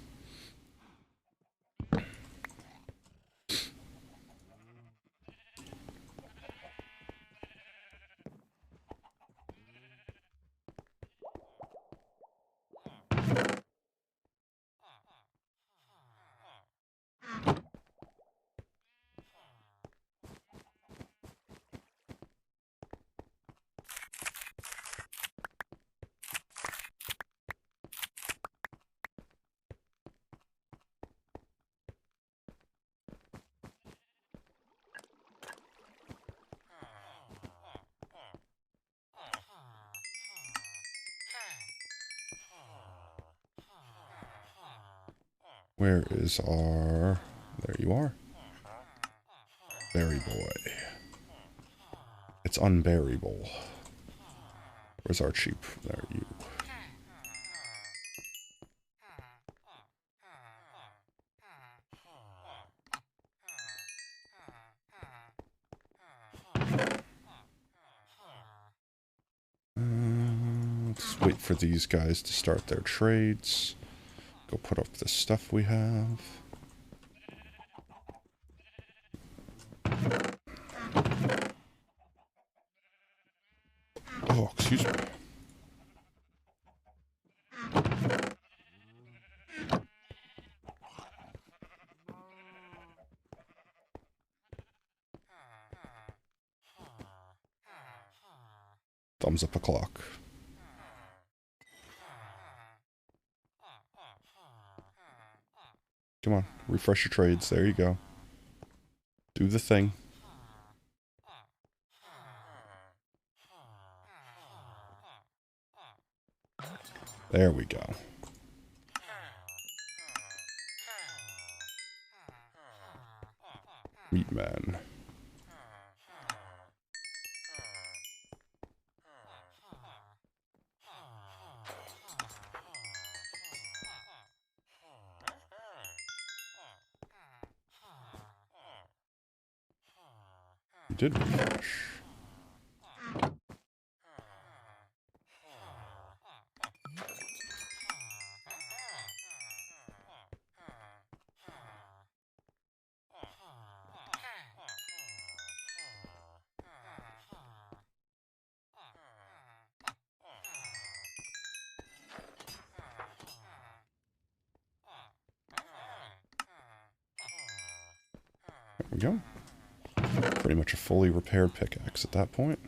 Where is our... There you are. Berry boy. It's unbearable. Where's our sheep? There you. Let's wait for these guys to start their trades. Go put up the stuff we have. Oh, excuse me. Thumbs up a clock. Come on, refresh your trades. There you go. Do the thing. There we go. Meat man. You did refresh. There we go. Pretty much a fully repaired pickaxe at that point.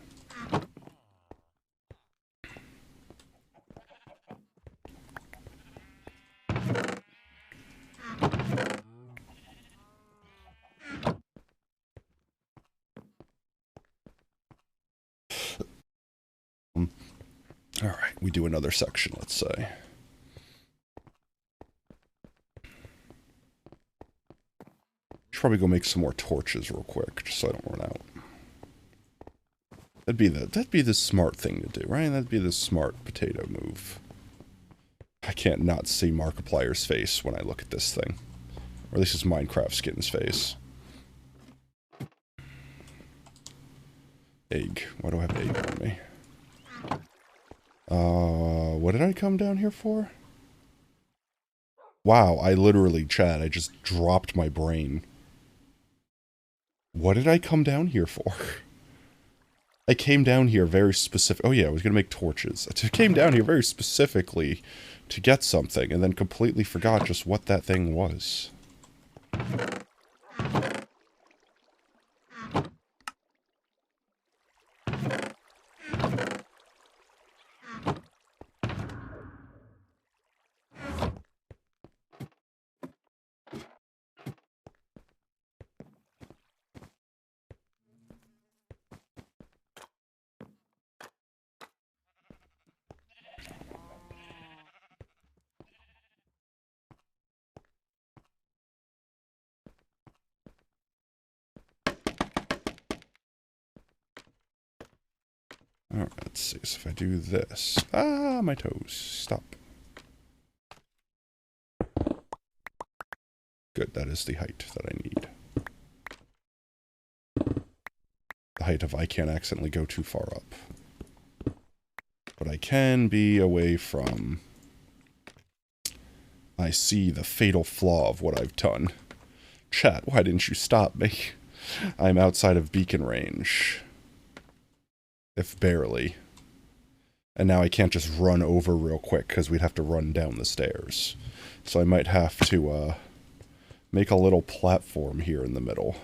All right, we do another section, let's say. Should probably go make some more torches real quick, just so I don't run out. That'd be the smart thing to do, right? That'd be the smart potato move. I can't not see Markiplier's face when I look at this thing. Or at least it's Minecraft Skin's face. Egg. Why do I have egg on me? What did I come down here for? Wow, I literally, Chad, I just dropped my brain. What did I come down here for? I came down here very specific. Oh yeah, I was gonna make torches. I came down here very specifically to get something, and then completely forgot just what that thing was. Alright, let's see. So if I do this... Ah, my toes. Stop. Good, that is the height that I need. The height of I can't accidentally go too far up. But I can be away from... I see the fatal flaw of what I've done. Chat, why didn't you stop me? I'm outside of beacon range. If barely. And now I can't just run over real quick, because we'd have to run down the stairs. So I might have to, make a little platform here in the middle.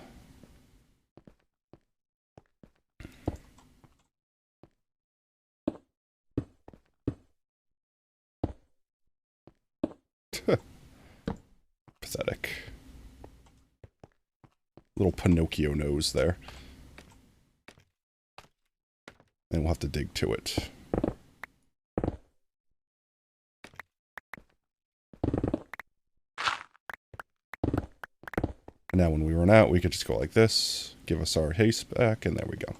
Pathetic. Little Pinocchio nose there. And we'll have to dig to it. And now when we run out, we could just go like this, give us our haste back, and there we go.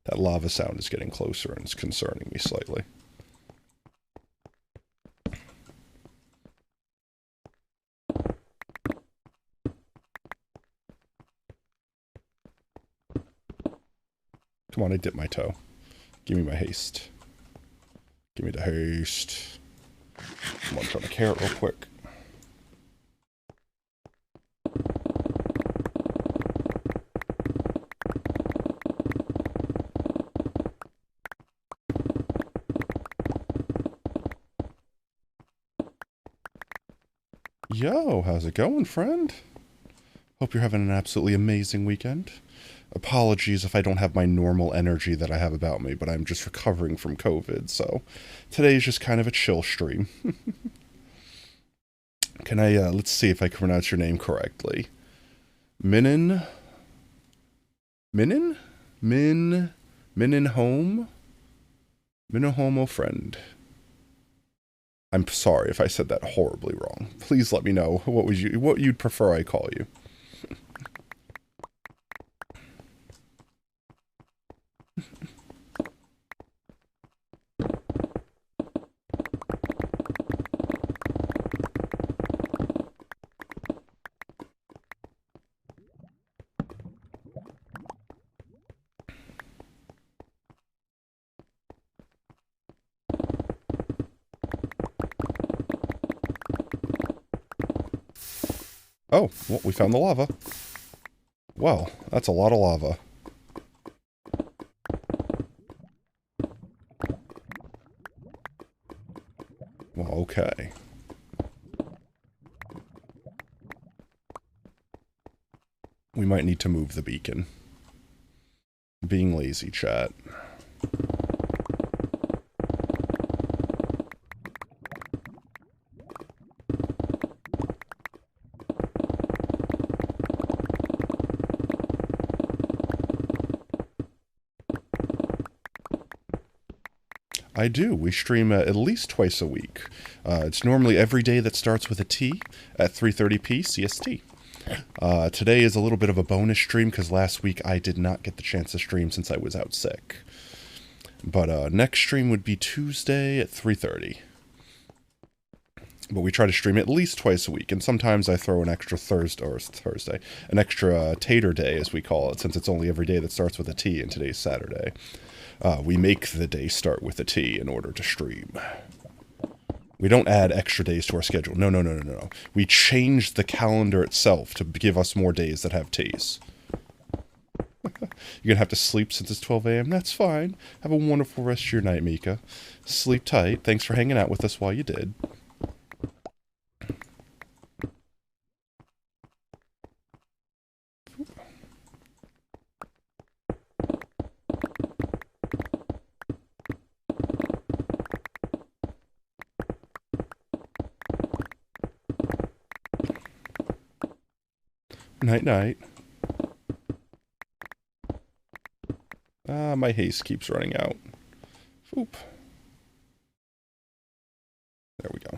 That lava sound is getting closer and it's concerning me slightly. Come on, I dipped my toe. Give me my haste. Give me the haste. Come on, try the carrot real quick. Yo, how's it going, friend? Hope you're having an absolutely amazing weekend. Apologies if I don't have my normal energy that I have about me, but I'm just recovering from COVID, so today's just kind of a chill stream. Can I, let's see if I can pronounce your name correctly. Minin Home? Minohomo friend. I'm sorry if I said that horribly wrong. Please let me know what you'd prefer I call you. Oh, well, we found the lava. Well, that's a lot of lava. Well, okay. We might need to move the beacon. Being lazy, chat. I do. We stream at least twice a week. It's normally every day that starts with a T at 3:30 p. CST. Today is a little bit of a bonus stream because last week I did not get the chance to stream since I was out sick. But next stream would be Tuesday at 3:30. But we try to stream at least twice a week, and sometimes I throw an extra Thursday, an extra tater day as we call it, since it's only every day that starts with a T and today's Saturday. We make the day start with a T in order to stream. We don't add extra days to our schedule. No. We change the calendar itself to give us more days that have T's. You're gonna have to sleep since it's 12 a.m. That's fine. Have a wonderful rest of your night, Mika. Sleep tight. Thanks for hanging out with us while you did. Night night. My haste keeps running out. Oop. There we go.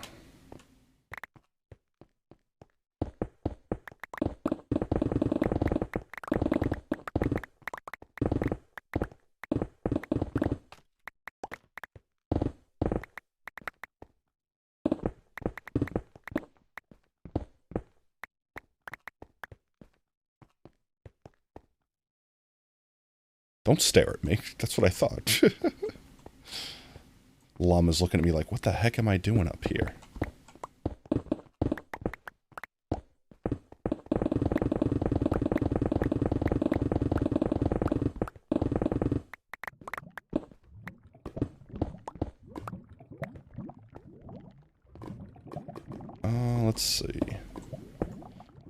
Don't stare at me. That's what I thought. Llama's looking at me like, what the heck am I doing up here? Let's see.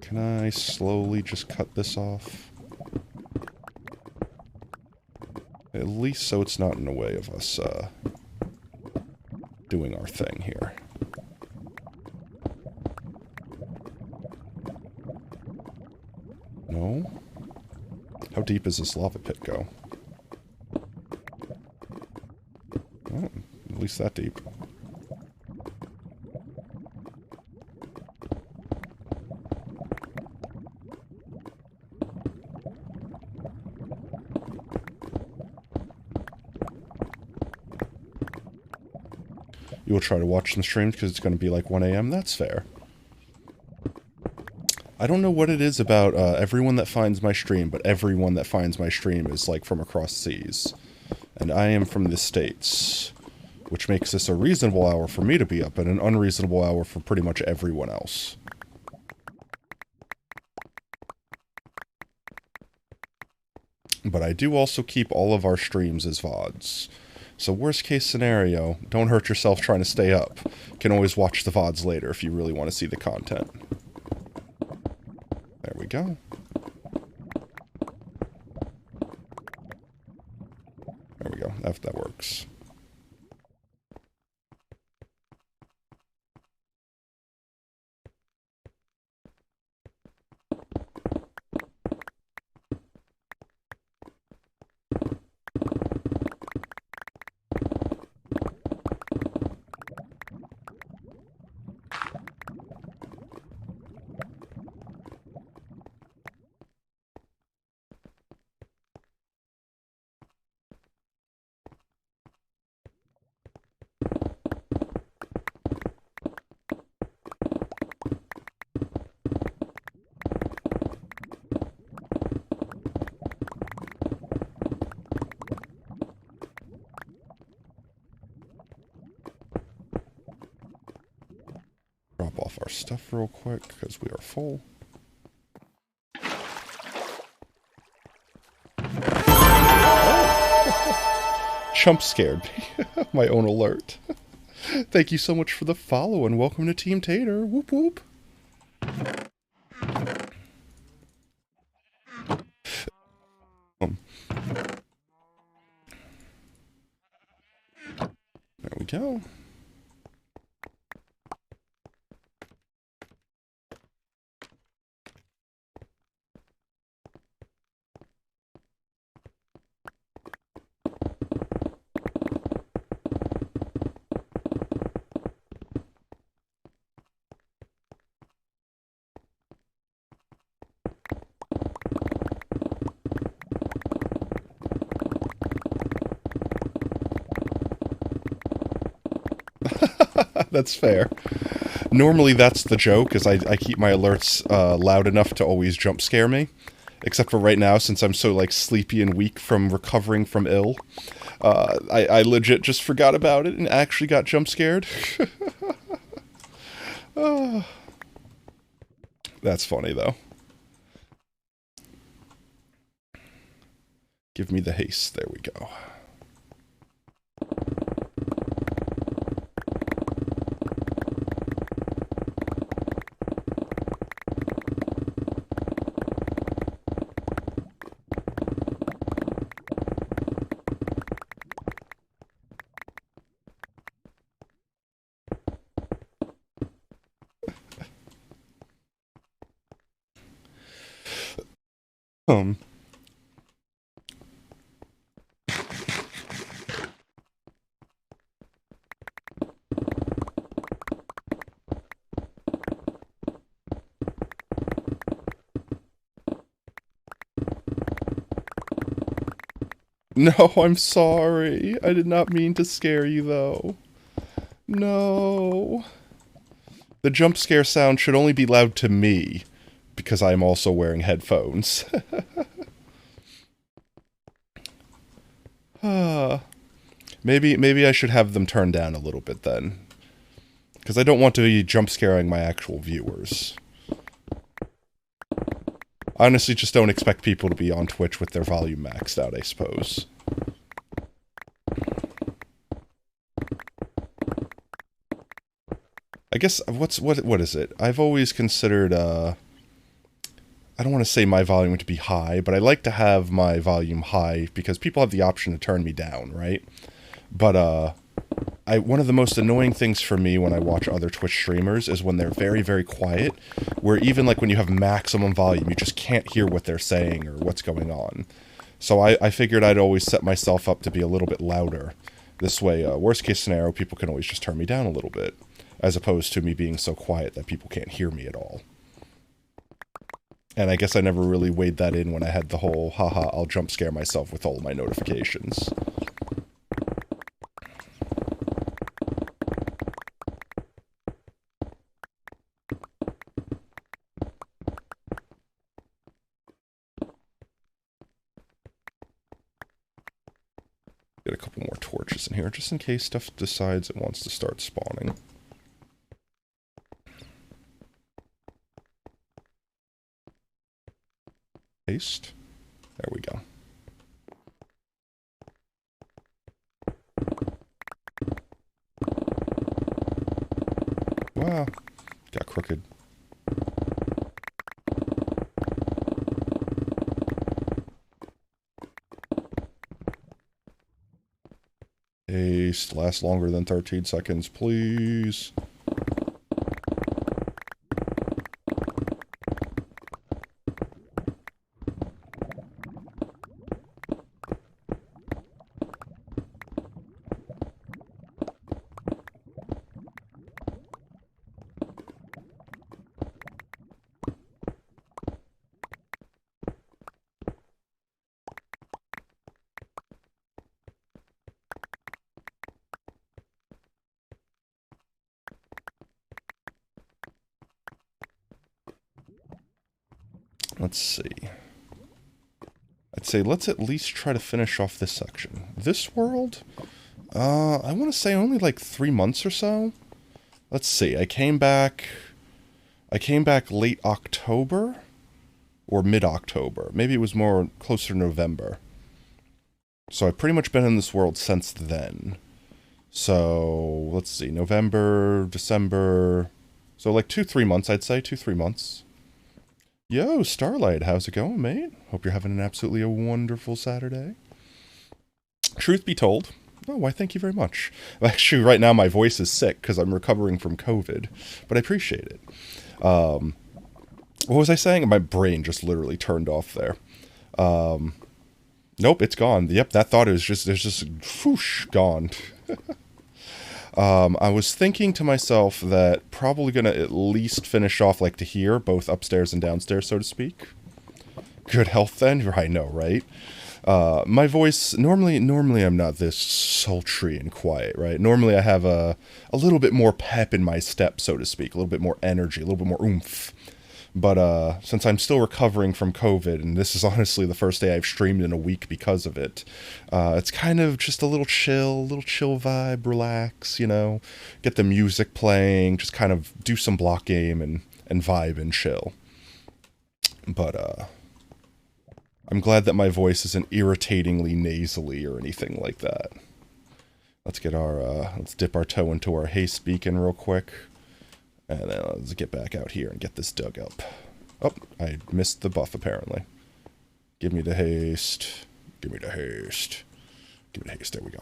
Can I slowly just cut this off? At least so it's not in the way of us, doing our thing here. No? How deep does this lava pit go? Oh, at least that deep. You will try to watch some streams because it's going to be like 1 a.m. That's fair. I don't know what it is about everyone that finds my stream, but everyone that finds my stream is like from across seas. And I am from the States, which makes this a reasonable hour for me to be up and an unreasonable hour for pretty much everyone else. But I do also keep all of our streams as VODs. So worst case scenario, don't hurt yourself trying to stay up. You can always watch the VODs later if you really want to see the content. There we go. There we go. That works. Drop off our stuff real quick because we are full. Chump scared me. My own alert. Thank you so much for the follow and welcome to Team Tater. Whoop whoop. There we go. That's fair. Normally that's the joke, is I keep my alerts loud enough to always jump scare me. Except for right now, since I'm so like sleepy and weak from recovering from ill. I legit just forgot about it and actually got jump scared. That's funny though. Give me the haste. There we go. Um. No, I'm sorry. I did not mean to scare you, though. No. The jump scare sound should only be loud to me, because I am also wearing headphones. Maybe I should have them turned down a little bit then. Because I don't want to be jump scaring my actual viewers. I honestly just don't expect people to be on Twitch with their volume maxed out, I suppose. I guess, what is it? I've always considered, I don't want to say my volume to be high, but I like to have my volume high because people have the option to turn me down, right? But, one of the most annoying things for me when I watch other Twitch streamers is when they're very, very quiet, where even like when you have maximum volume, you just can't hear what they're saying or what's going on. So I figured I'd always set myself up to be a little bit louder. This way, worst case scenario, people can always just turn me down a little bit, as opposed to me being so quiet that people can't hear me at all. And I guess I never really weighed that in when I had the whole, haha, I'll jump scare myself with all my notifications. Get a couple more torches in here, just in case stuff decides it wants to start spawning. Paste. There we go. Wow. Got crooked. Paste. Last longer than 13 seconds, please. Let's see. I'd say let's at least try to finish off this section. This world? I want to say only like 3 months or so. Let's see. I came back late October or mid-October. Maybe it was more closer to November. So I've pretty much been in this world since then. So let's see. November, December. So like 2-3 months, I'd say. 2-3 months. Yo, Starlight, how's it going, mate? Hope you're having an absolutely wonderful Saturday. Truth be told, oh, why thank you very much. Actually, right now my voice is sick because I'm recovering from COVID, but I appreciate it. What was I saying? My brain just literally turned off there. Nope, it's gone. Yep, that thought is just, there's just, whoosh, gone. I was thinking to myself that probably gonna at least finish off like to here, both upstairs and downstairs, so to speak. Good health then? I know, right? My voice, normally I'm not this sultry and quiet, right? Normally I have a little bit more pep in my step, so to speak, a little bit more energy, a little bit more oomph. But since I'm still recovering from COVID, and this is honestly the first day I've streamed in a week because of it, it's kind of just a little chill vibe, relax, you know, get the music playing, just kind of do some block game and vibe and chill. But I'm glad that my voice isn't irritatingly nasally or anything like that. Let's get our, let's dip our toe into our haste beacon real quick. And then let's get back out here and get this dug up. Oh, I missed the buff apparently. Give me the haste. Give me the haste. Give me the haste. There we go.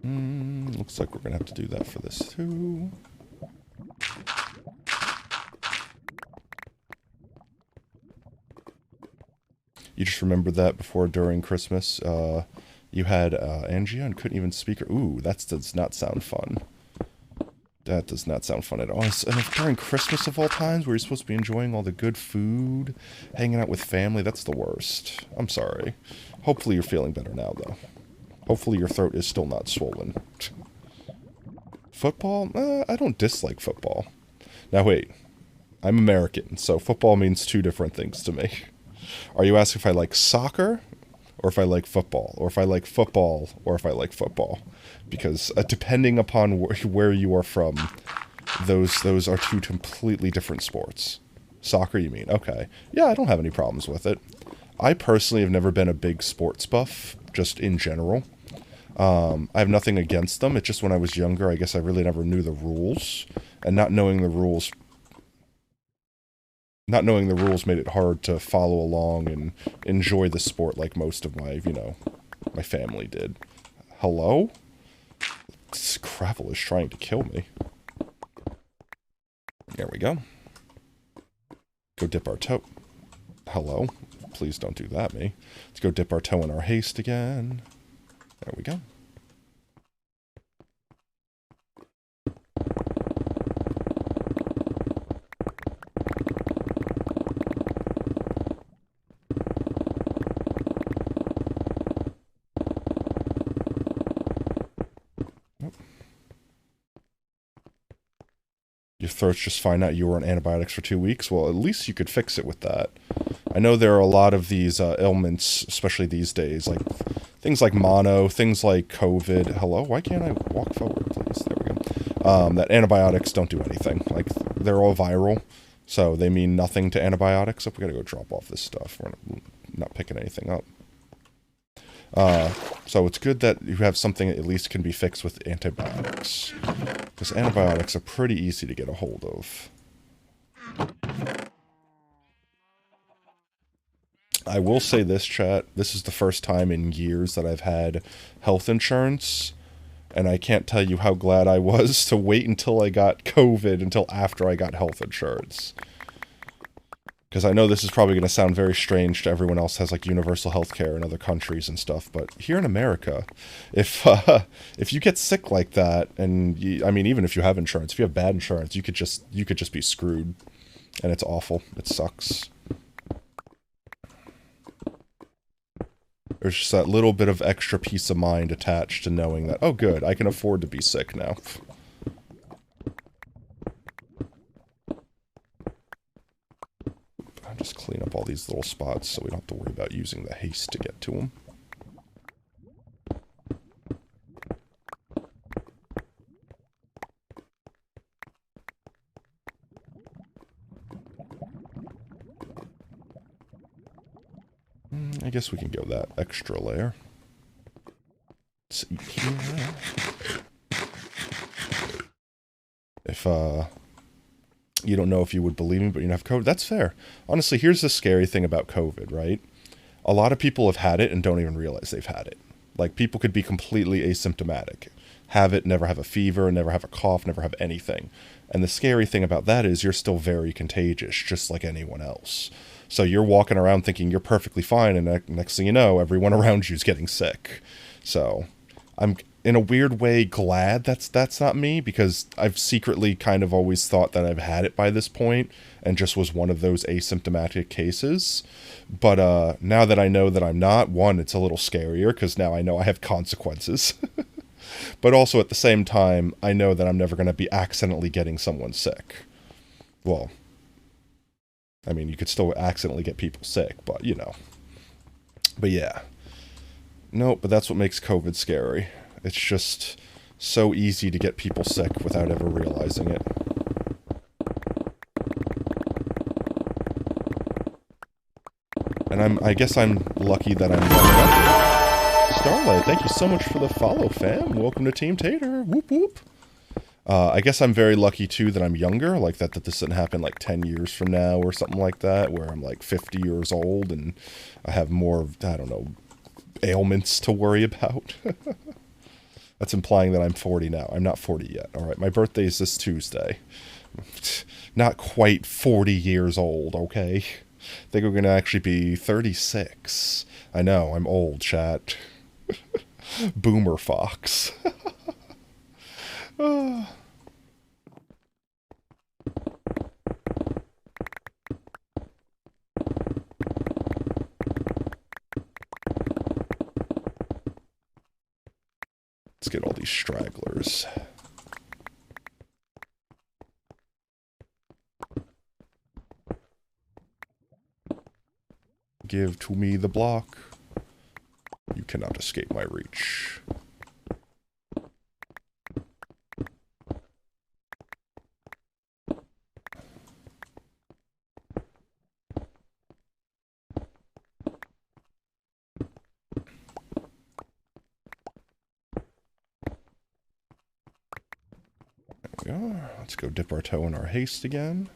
Looks like we're gonna have to do that for this too. You just remember that before, during Christmas, you had angina and couldn't even speak. Ooh, that does not sound fun. That does not sound fun at all. And if during Christmas of all times, where you're supposed to be enjoying all the good food, hanging out with family, that's the worst. I'm sorry. Hopefully you're feeling better now, though. Hopefully your throat is still not swollen. Football? I don't dislike football. Now wait. I'm American, so football means two different things to me. Are you asking if I like soccer, or if I like football, or if I like football, or if I like football? Because depending upon where you are from, those are two completely different sports. Soccer, you mean? Okay. Yeah, I don't have any problems with it. I personally have never been a big sports buff, just in general. I have nothing against them. It's just when I was younger, I guess I really never knew the rules, and not knowing the rules made it hard to follow along and enjoy the sport like most of my, my family did. Hello? This gravel is trying to kill me. There we go. Go dip our toe. Hello? Please don't do that, me. Let's go dip our toe in our haste again. There we go. Your throat's just fine now. You were on antibiotics for 2 weeks. Well, at least you could fix it with that. I know there are a lot of these ailments, especially these days, like things like mono, things like COVID. Hello? Why can't I walk forward, please? There we go. That antibiotics don't do anything. Like, they're all viral, so they mean nothing to antibiotics. So we gotta go drop off this stuff. We're not picking anything up. So it's good that you have something that at least can be fixed with antibiotics. Because antibiotics are pretty easy to get a hold of. I will say this, chat. This is the first time in years that I've had health insurance. And I can't tell you how glad I was to wait until I got COVID, until after I got health insurance. Because I know this is probably going to sound very strange to everyone else has like universal health care in other countries and stuff, but here in America, if you get sick like that, and even if you have insurance, if you have bad insurance, you could just be screwed, and it's awful. It sucks. There's just that little bit of extra peace of mind attached to knowing that, oh good, I can afford to be sick now. Just clean up all these little spots so we don't have to worry about using the haste to get to them. I guess we can go that extra layer. Let's see here. If, you don't know if you would believe me, but you have COVID. That's fair. Honestly, here's the scary thing about COVID, right? A lot of people have had it and don't even realize they've had it. Like, people could be completely asymptomatic. Have it, never have a fever, never have a cough, never have anything. And the scary thing about that is you're still very contagious, just like anyone else. So you're walking around thinking you're perfectly fine, and next thing you know, everyone around you is getting sick. So I'm, in a weird way, glad that's not me, because I've secretly kind of always thought that I've had it by this point and just was one of those asymptomatic cases. But now that I know that I'm not, one, it's a little scarier because now I know I have consequences. But also at the same time, I know that I'm never going to be accidentally getting someone sick. Well, I mean, you could still accidentally get people sick, but But yeah. No, but that's what makes COVID scary. It's just so easy to get people sick without ever realizing it. And I guess I'm lucky that I'm young enough. Starlight, thank you so much for the follow, fam. Welcome to Team Tater. Whoop whoop. I guess I'm very lucky too that I'm younger, like that this didn't happen like 10 years from now or something like that, where I'm like 50 years old and I have more, I don't know, ailments to worry about. That's implying that I'm 40 now. I'm not 40 yet. All right, my birthday is this Tuesday. Not quite 40 years old, okay? I think I'm going to actually be 36. I know, I'm old, chat. Boomer Fox. Let's get all these stragglers. Give to me the block. You cannot escape my reach. There we go. Let's go dip our toe in our haste again.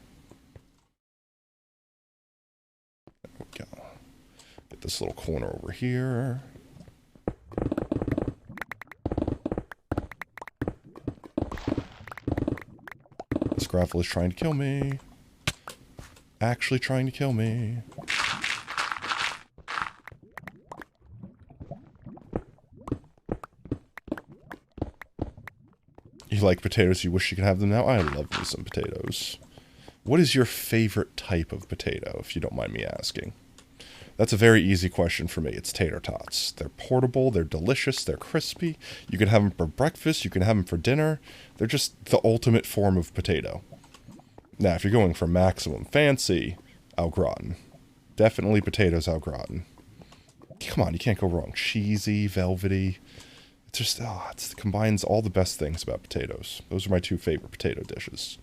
There we go. Get this little corner over here. This gravel is trying to kill me. Actually trying to kill me. You like potatoes, you wish you could have them now? I love me some potatoes. What is your favorite type of potato, if you don't mind me asking? That's a very easy question for me. It's tater tots. They're portable, they're delicious, they're crispy. You can have them for breakfast, you can have them for dinner. They're just the ultimate form of potato. Now, if you're going for maximum fancy, au gratin. Definitely potatoes au gratin. Come on, you can't go wrong. Cheesy, velvety. It's just, it combines all the best things about potatoes. Those are my two favorite potato dishes.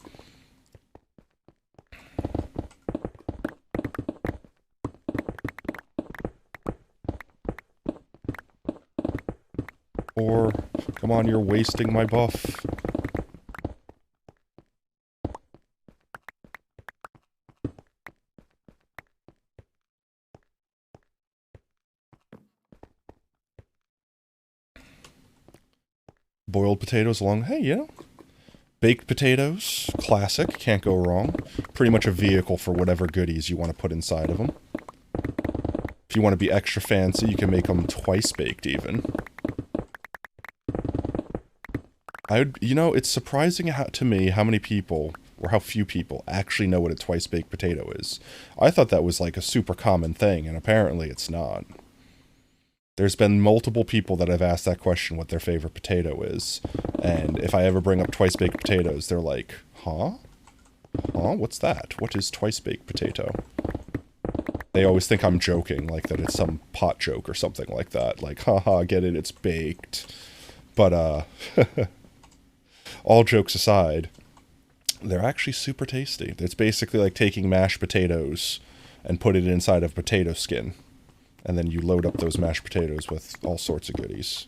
Or, come on, you're wasting my buff. Boiled potatoes along, hey, you know, baked potatoes, classic, can't go wrong. Pretty much a vehicle for whatever goodies you want to put inside of them. If you want to be extra fancy, you can make them twice baked even. You know, it's surprising to me how many people, or how few people, actually know what a twice baked potato is. I thought that was like a super common thing, and apparently it's not. There's been multiple people that I've asked that question what their favorite potato is, and if I ever bring up twice baked potatoes, they're like, huh? Huh? What's that? What is twice baked potato? They always think I'm joking, like that it's some pot joke or something like that. Like, haha, get it, it's baked. But, all jokes aside, they're actually super tasty. It's basically like taking mashed potatoes and put it inside of potato skin. And then you load up those mashed potatoes with all sorts of goodies.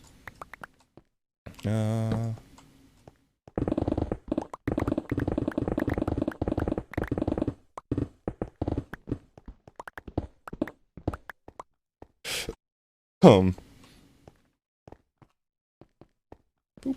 Boop.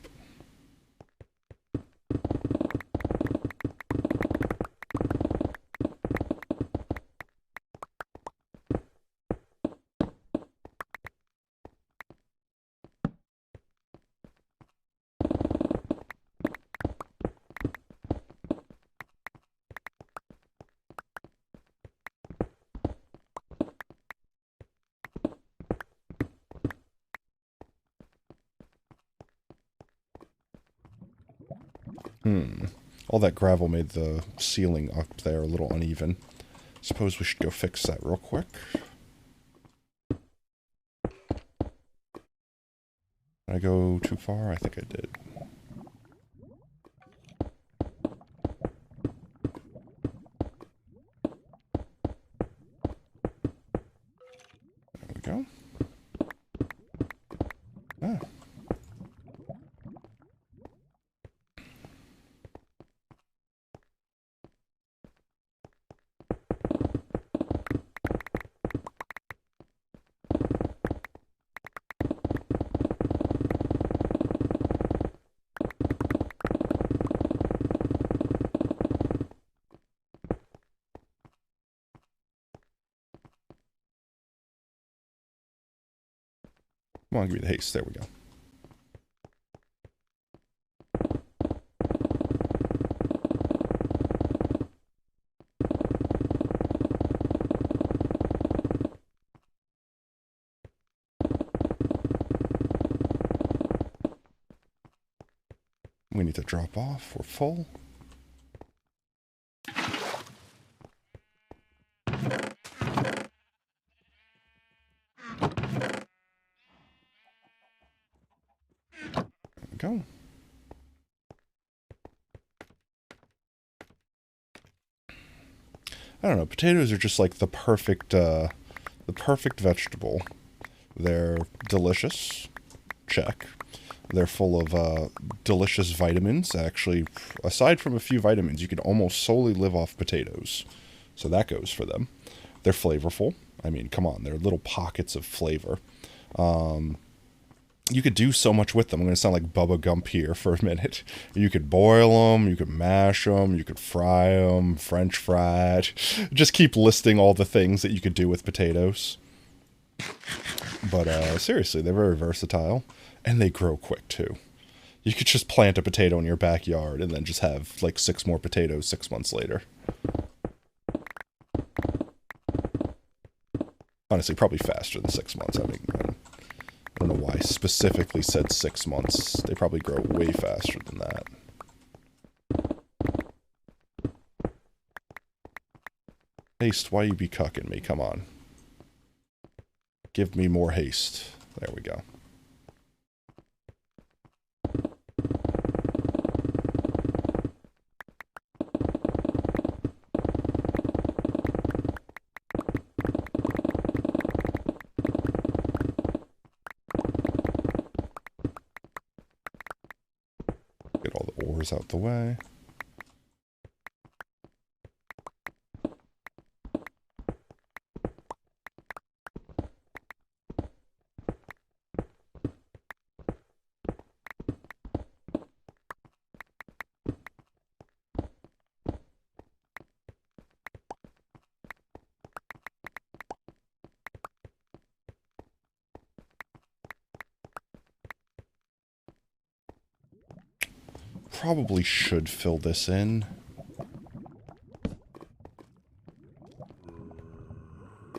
All that gravel made the ceiling up there a little uneven. Suppose we should go fix that real quick. Did I go too far? I think I did. There we go. Ah. on, give me the haste. There we go. We need to drop off. We're full. Go. I don't know. Potatoes are just like the perfect vegetable. They're delicious. Check. They're full of delicious vitamins. Actually, aside from a few vitamins, you can almost solely live off potatoes. So that goes for them. They're flavorful. I mean, come on. They're little pockets of flavor. You could do so much with them. I'm going to sound like Bubba Gump here for a minute. You could boil them, you could mash them, you could fry them, French fried. Just keep listing all the things that you could do with potatoes. But seriously, they're very versatile. And they grow quick, too. You could just plant a potato in your backyard and then just have, like, 6 more potatoes 6 months later. Honestly, probably faster than 6 months. I mean, I don't know why I specifically said 6 months. They probably grow way faster than that. Haste, why you be cucking me? Come on. Give me more haste. There we go. Get all the ores out the way. Probably should fill this in.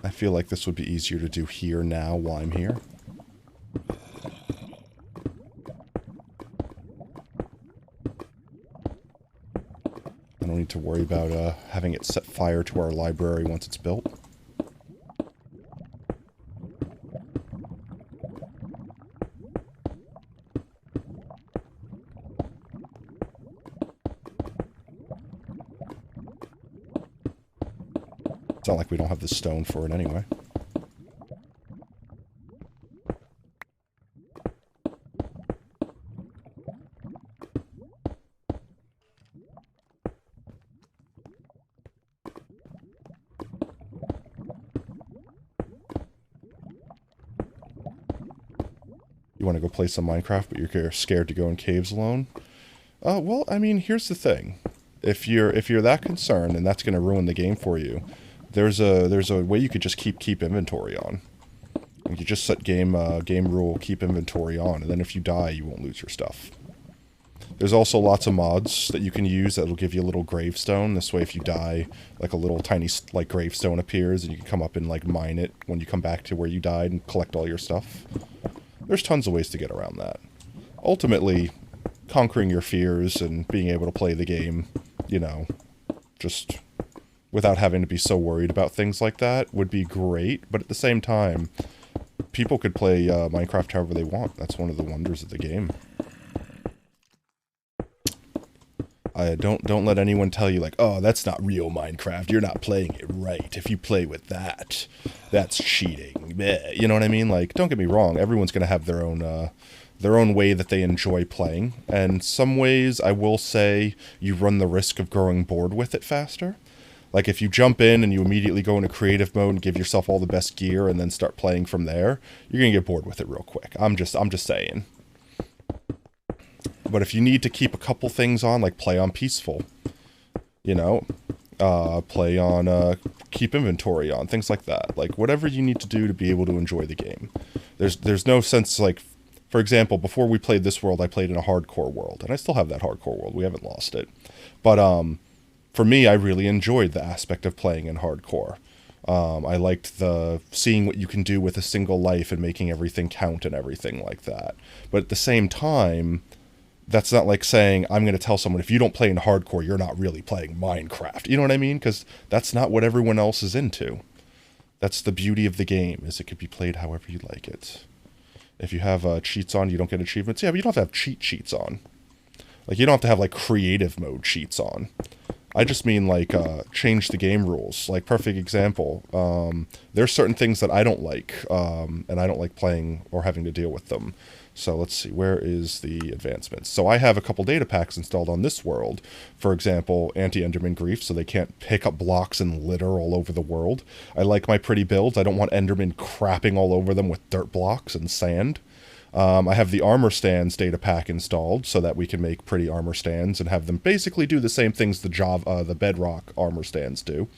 I feel like this would be easier to do here now while I'm here. I don't need to worry about having it set fire to our library once it's built. It's not like we don't have the stone for it anyway. You want to go play some Minecraft, but you're scared to go in caves alone? Well, I mean, here's the thing. If you're that concerned and that's going to ruin the game for you, there's a way you could just keep inventory on. You could just set game rule keep inventory on, and then if you die, you won't lose your stuff. There's also lots of mods that you can use that'll give you a little gravestone. This way, if you die, like a little tiny like gravestone appears, and you can come up and like mine it when you come back to where you died and collect all your stuff. There's tons of ways to get around that. Ultimately, conquering your fears and being able to play the game, you know, just without having to be so worried about things like that would be great. But at the same time, people could play Minecraft however they want. That's one of the wonders of the game. Don't let anyone tell you like, oh, that's not real Minecraft. You're not playing it right. If you play with that, that's cheating. Bleh. You know what I mean? Like, don't get me wrong. Everyone's gonna have their own way that they enjoy playing. And some ways, I will say, you run the risk of growing bored with it faster. Like, if you jump in and you immediately go into creative mode and give yourself all the best gear and then start playing from there, you're gonna get bored with it real quick. I'm just saying. But if you need to keep a couple things on, like play on peaceful, you know, play on keep inventory on, things like that. Like, whatever you need to do to be able to enjoy the game. There's no sense, like, for example, before we played this world, I played in a hardcore world, and I still have that hardcore world. We haven't lost it. But for me, I really enjoyed the aspect of playing in hardcore. I liked the seeing what you can do with a single life and making everything count and everything like that. But at the same time, that's not like saying, I'm going to tell someone, if you don't play in hardcore, you're not really playing Minecraft. You know what I mean? Because that's not what everyone else is into. That's the beauty of the game, is it could be played however you like it. If you have cheats on, you don't get achievements. Yeah, but you don't have to have cheat sheets on. Like, you don't have to have, like, creative mode cheats on. I just mean, like, change the game rules. Like, perfect example. There's certain things that I don't like, and I don't like playing or having to deal with them. So let's see, where is the advancements? So I have a couple data packs installed on this world. For example, anti-Enderman grief, so they can't pick up blocks and litter all over the world. I like my pretty builds. I don't want Enderman crapping all over them with dirt blocks and sand. I have the armor stands data pack installed so that we can make pretty armor stands and have them basically do the same things the bedrock armor stands do.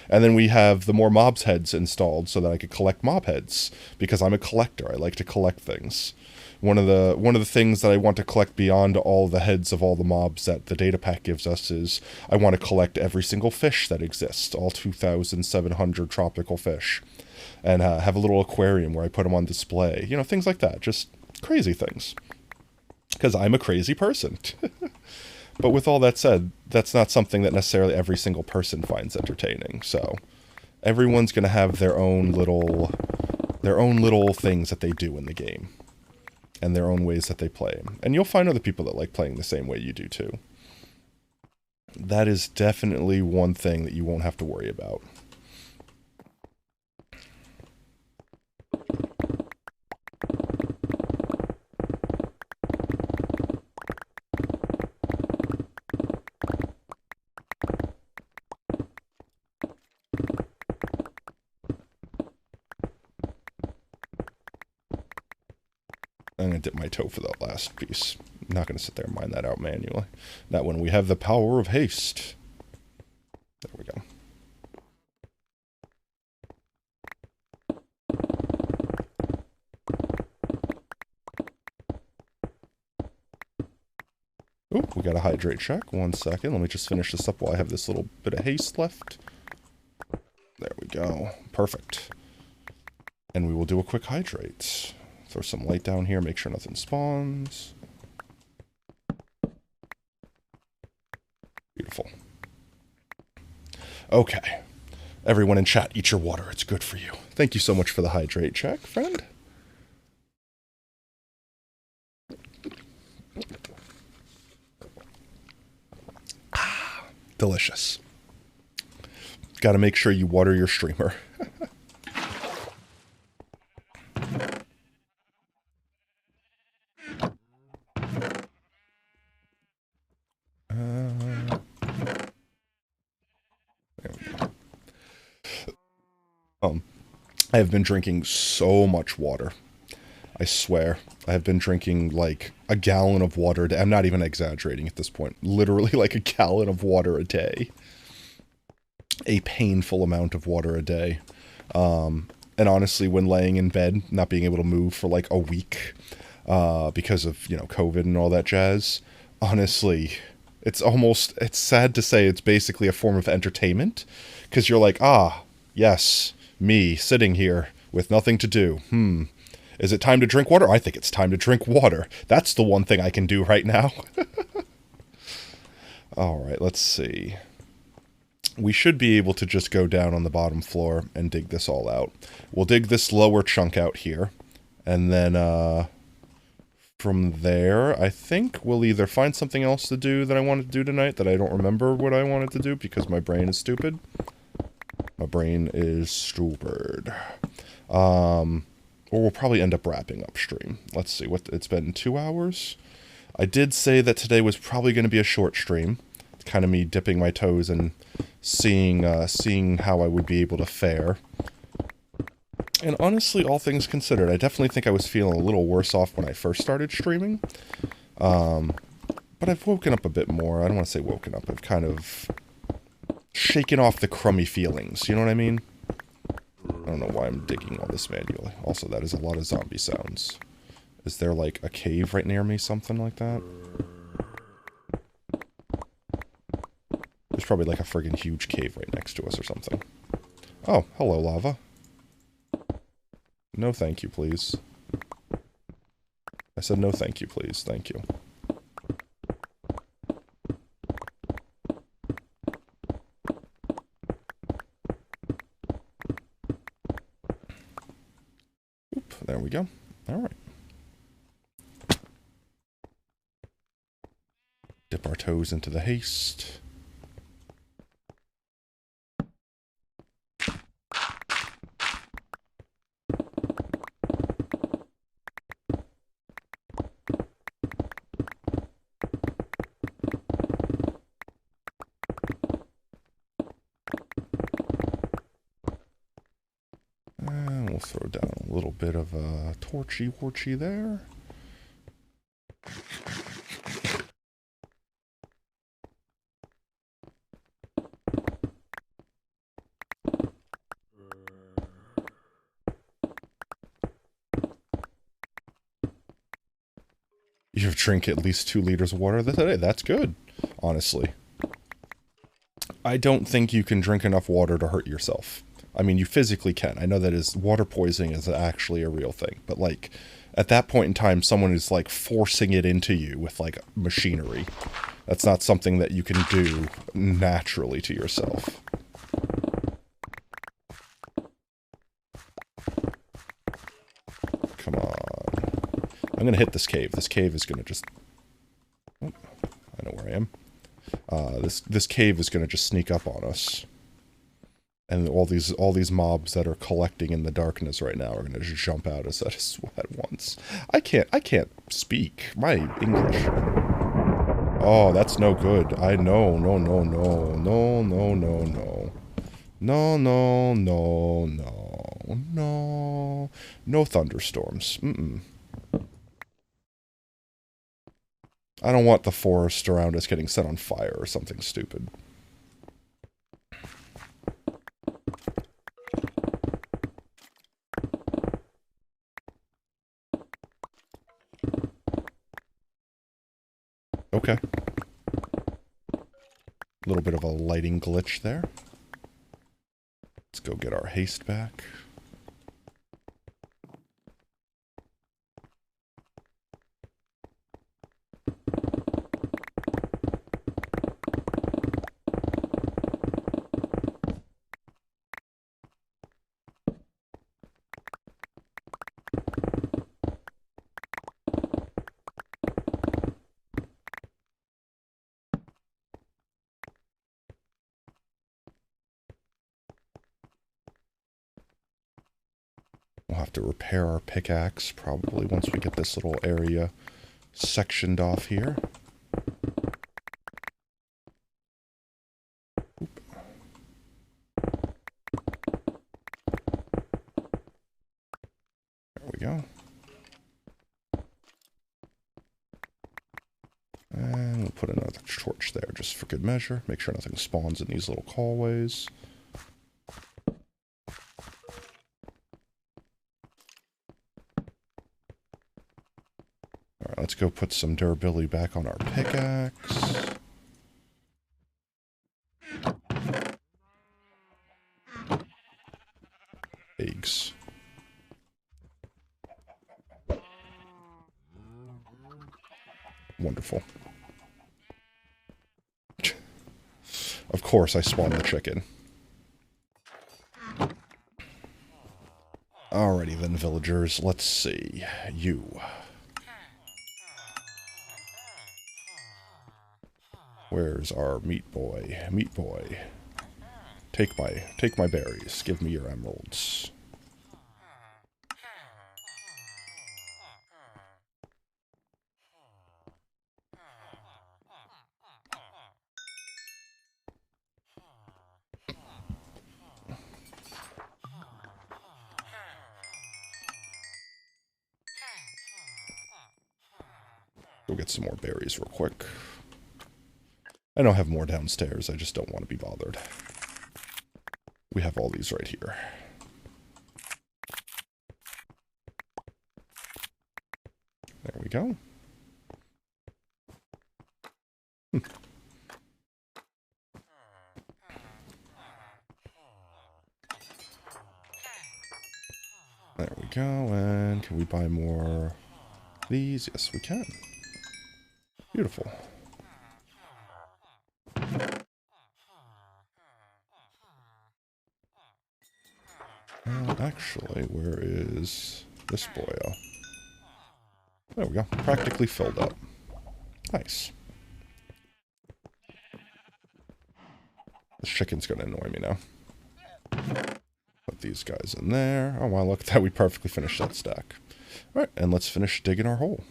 And then we have the more mobs heads installed so that I could collect mob heads, because I'm a collector. I like to collect things. One of the things that I want to collect beyond all the heads of all the mobs that the data pack gives us is I want to collect every single fish that exists, all 2,700 tropical fish, and have a little aquarium where I put them on display. You know, things like that. Just crazy things. Because I'm a crazy person. But with all that said, that's not something that necessarily every single person finds entertaining. So everyone's going to have their own little things that they do in the game. And their own ways that they play. And you'll find other people that like playing the same way you do too. That is definitely one thing that you won't have to worry about. I'm going to dip my toe for that last piece. I'm not going to sit there and mine that out manually. That one, we have the power of haste. There we go. Ooh, we got a hydrate check. 1 second. Let me just finish this up while I have this little bit of haste left. There we go. Perfect. And we will do a quick hydrate. Throw some light down here, make sure nothing spawns. Beautiful. Okay. Everyone in chat, eat your water. It's good for you. Thank you so much for the hydrate check, friend. Ah, delicious. Gotta make sure you water your streamer. I have been drinking so much water. I swear. I have been drinking like a gallon of water a day. I'm not even exaggerating at this point. Literally like a gallon of water a day. A painful amount of water a day. And honestly, when laying in bed, not being able to move for like a week, because of, you know, COVID and all that jazz, honestly, it's sad to say it's basically a form of entertainment. Because you're like, ah, yes, me sitting here with nothing to do. Is it time to drink water? I think it's time to drink water. That's the one thing I can do right now. Alright, let's see. We should be able to just go down on the bottom floor and dig this all out. We'll dig this lower chunk out here. And then, from there, I think we'll either find something else to do that I wanted to do tonight that I don't remember what I wanted to do because my brain is stupid. My brain is stupid. Or we'll probably end up wrapping up stream. Let's see, it's been 2 hours? I did say that today was probably going to be a short stream. It's kind of me dipping my toes and seeing how I would be able to fare. And honestly, all things considered, I definitely think I was feeling a little worse off when I first started streaming. But I've woken up a bit more. I don't want to say woken up. I've kind of shaken off the crummy feelings. You know what I mean? I don't know why I'm digging all this manually. Also, that is a lot of zombie sounds. Is there, like, a cave right near me? Something like that? There's probably, like, a friggin' huge cave right next to us or something. Oh, hello, lava. No thank you, please. I said no thank you, please. Thank you. Oop, there we go. Alright. Dip our toes into the haste. And we'll throw down a little bit of a torchy-warchy there. You've drank at least 2 liters of water today. That's good, honestly. I don't think you can drink enough water to hurt yourself. I mean, you physically can. I know that is water poisoning is actually a real thing. But, like, at that point in time, someone is, like, forcing it into you with, like, machinery. That's not something that you can do naturally to yourself. Come on. I'm gonna hit this cave. This cave is gonna just... Oh, I know where I am. This cave is gonna just sneak up on us. And all these mobs that are collecting in the darkness right now are gonna just jump out at us at once. I can't speak. My English. Oh, that's no good. No. No thunderstorms. I don't want the forest around us getting set on fire or something stupid. Okay. A little bit of a lighting glitch there. Let's go get our haste back. We'll have to repair our pickaxe probably once we get this little area sectioned off here. Oop. There we go. And we'll put another torch there just for good measure. Make sure nothing spawns in these little hallways. Let's go put some durability back on our pickaxe. Eggs. Wonderful. Of course I spawned the chicken. Alrighty then, villagers. Let's see. You. Where's our meat boy? Meat boy. Take my berries. Give me your emeralds. Go get some more berries real quick. I don't have more downstairs, I just don't want to be bothered. We have all these right here. we go. There we go, and can we buy more of these? Yes, we can. Beautiful. Actually, where is this boyo? There we go. Practically filled up. Nice. This chicken's gonna annoy me now. Put these guys in there. Oh wow, look at that. We perfectly finished that stack. Alright, and let's finish digging our hole.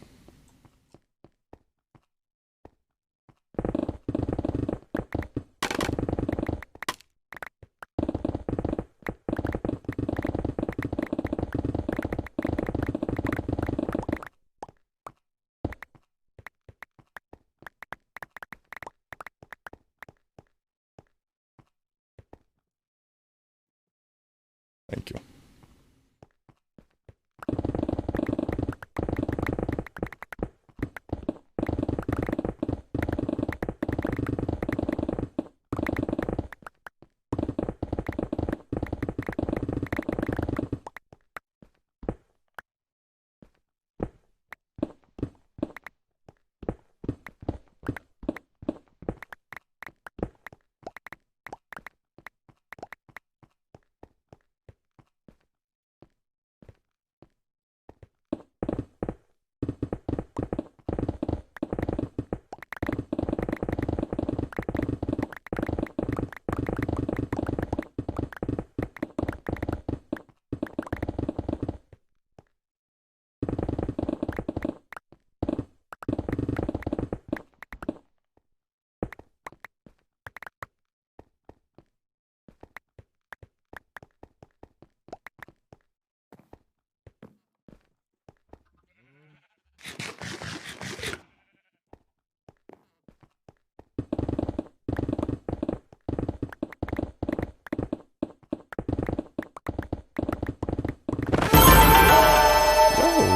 Thank you.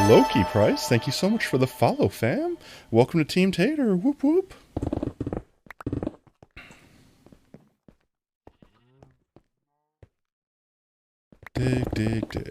Loki Price, thank you so much for the follow, fam. Welcome to Team Tater. Whoop whoop. Dig, dig, dig.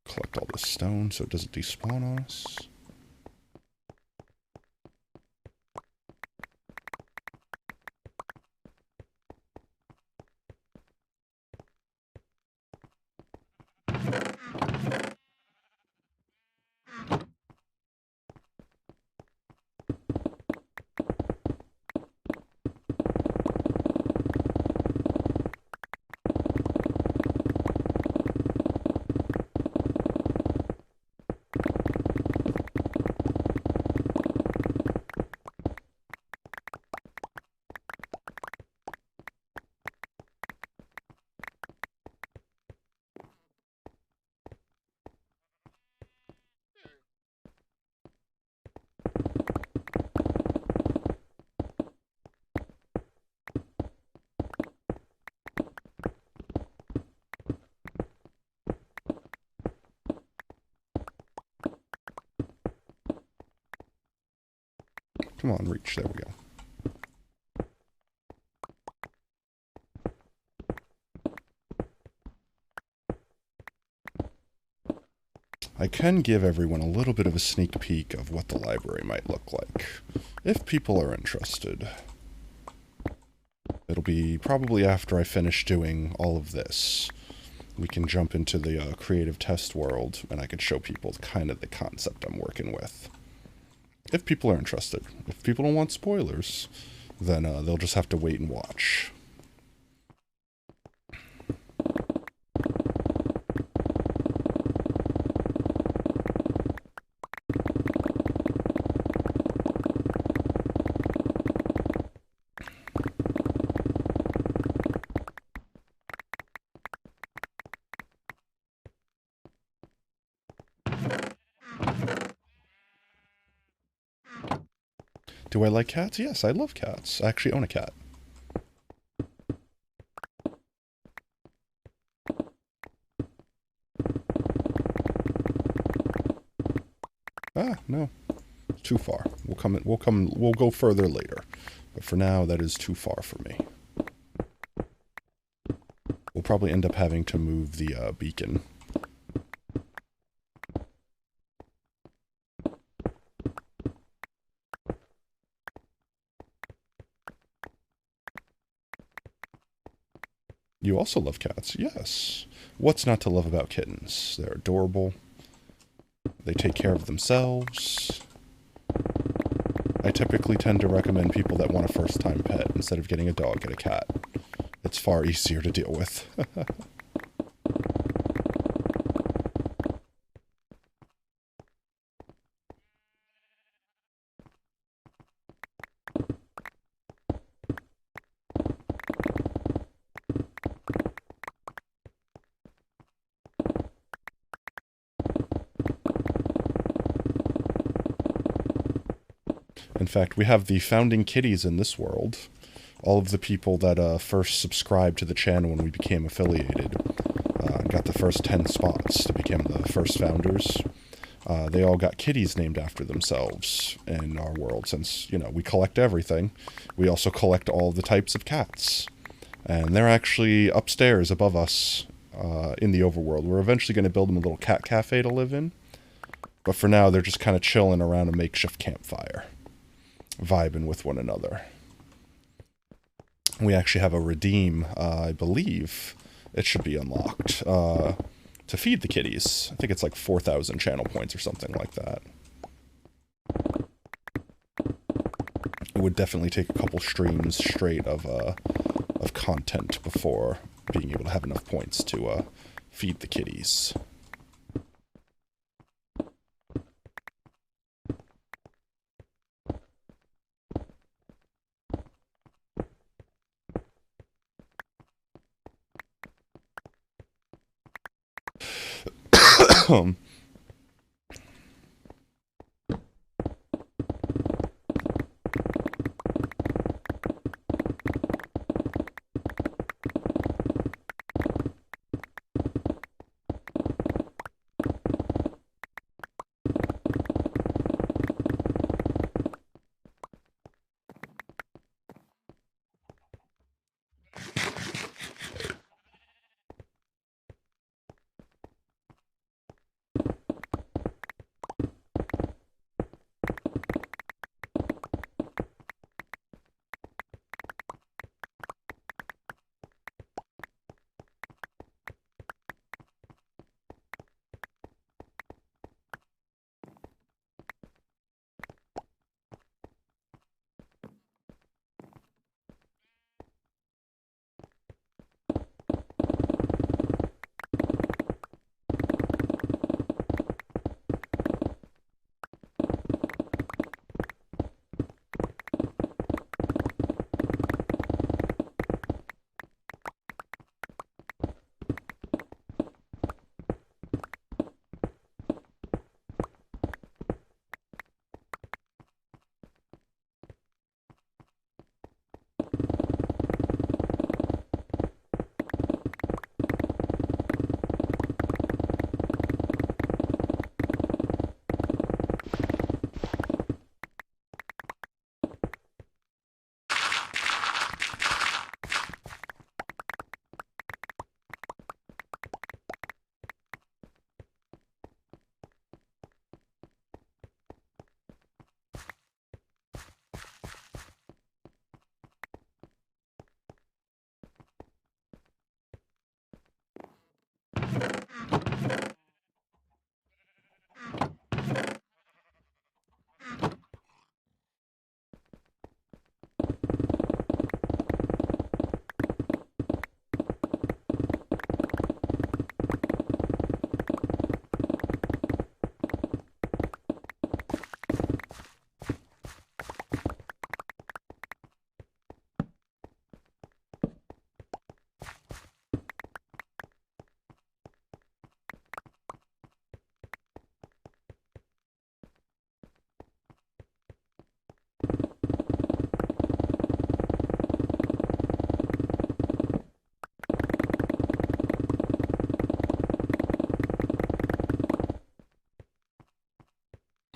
Collect all this stone so it doesn't despawn on us. Come on, reach. There we go. I can give everyone a little bit of a sneak peek of what the library might look like, if people are interested. It'll be probably after I finish doing all of this. We can jump into the creative test world, and I can show people kind of the concept I'm working with. If people are interested. If people don't want spoilers, then they'll just have to wait and watch. Do I like cats? Yes, I love cats. I actually own a cat. Ah, no. Too far. We'll go further later. But for now, that is too far for me. We'll probably end up having to move the beacon. You also love cats, yes. What's not to love about kittens? They're adorable. They take care of themselves. I typically tend to recommend people that want a first-time pet instead of getting a dog, get a cat. It's far easier to deal with. In fact, we have the founding kitties in this world. All of the people that first subscribed to the channel when we became affiliated got the first 10 spots to become the first founders. They all got kitties named after themselves in our world. Since, you know, we collect everything, we also collect all the types of cats. And they're actually upstairs above us in the overworld. We're eventually going to build them a little cat cafe to live in. But for now, they're just kind of chilling around a makeshift campfire, vibing with one another. We actually have a redeem, I believe it should be unlocked, to feed the kitties. I think it's like 4,000 channel points or something like that. It would definitely take a couple streams straight of content before being able to have enough points to feed the kitties.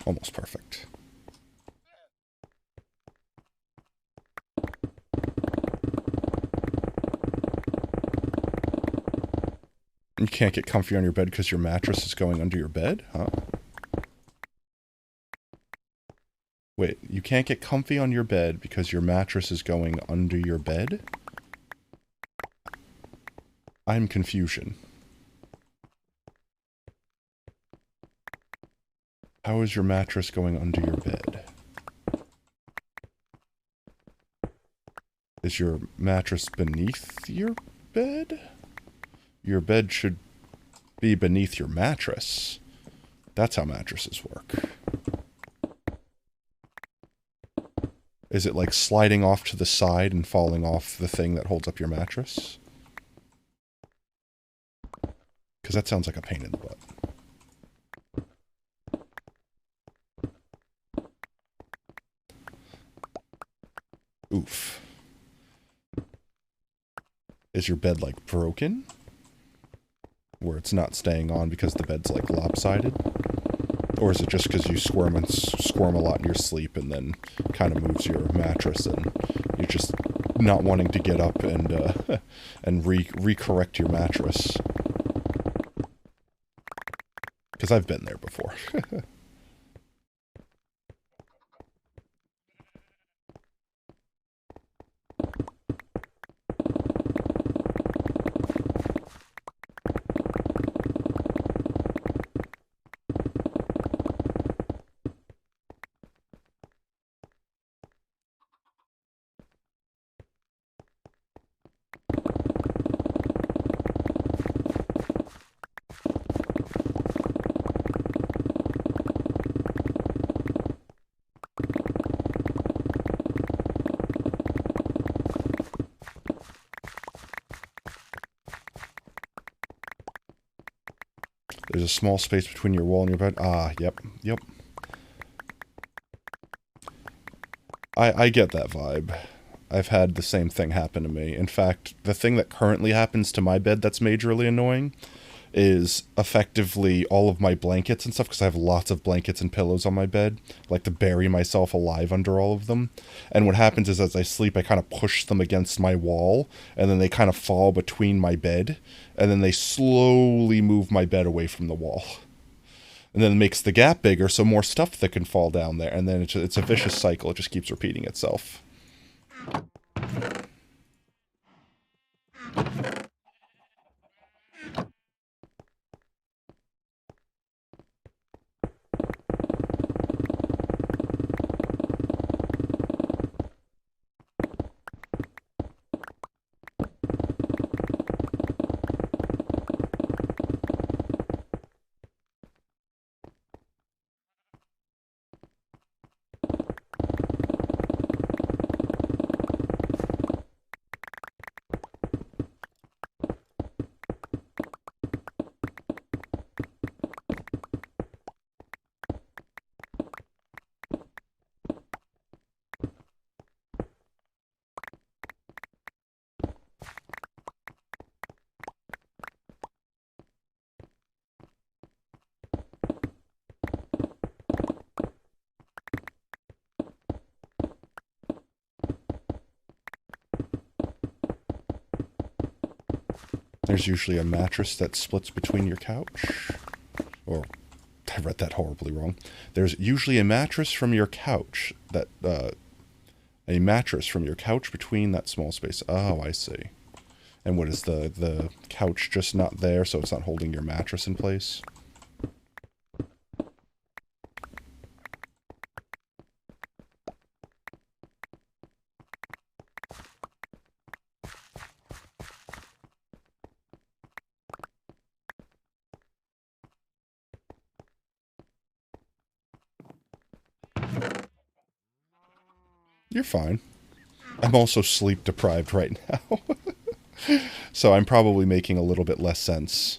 Almost perfect. You can't get comfy on your bed because your mattress is going under your bed? Huh? Wait, you can't get comfy on your bed because your mattress is going under your bed? I'm confusion. How is your mattress going under your bed? Is your mattress beneath your bed? Your bed should be beneath your mattress. That's how mattresses work. Is it like sliding off to the side and falling off the thing that holds up your mattress? Because that sounds like a pain in the butt. Oof. Is your bed like broken? Where it's not staying on because the bed's like lopsided? Or is it just because you squirm a lot in your sleep and then kind of moves your mattress and you're just not wanting to get up and and recorrect your mattress? Because I've been there before. There's a small space between your wall and your bed. Ah, yep. I get that vibe. I've had the same thing happen to me. In fact, the thing that currently happens to my bed that's majorly annoying is effectively all of my blankets and stuff, because I have lots of blankets and pillows on my bed. I like to bury myself alive under all of them. And what happens is as I sleep, I kind of push them against my wall, and then they kind of fall between my bed, and then they slowly move my bed away from the wall. And then it makes the gap bigger, so more stuff that can fall down there, and then it's a vicious cycle. It just keeps repeating itself. There's usually a mattress that splits between your couch. Or, I read that horribly wrong. There's usually a mattress from your couch that, a mattress from your couch between that small space. Oh, I see. And what is the couch just not there, so it's not holding your mattress in place? You're fine. I'm also sleep deprived right now. So I'm probably making a little bit less sense.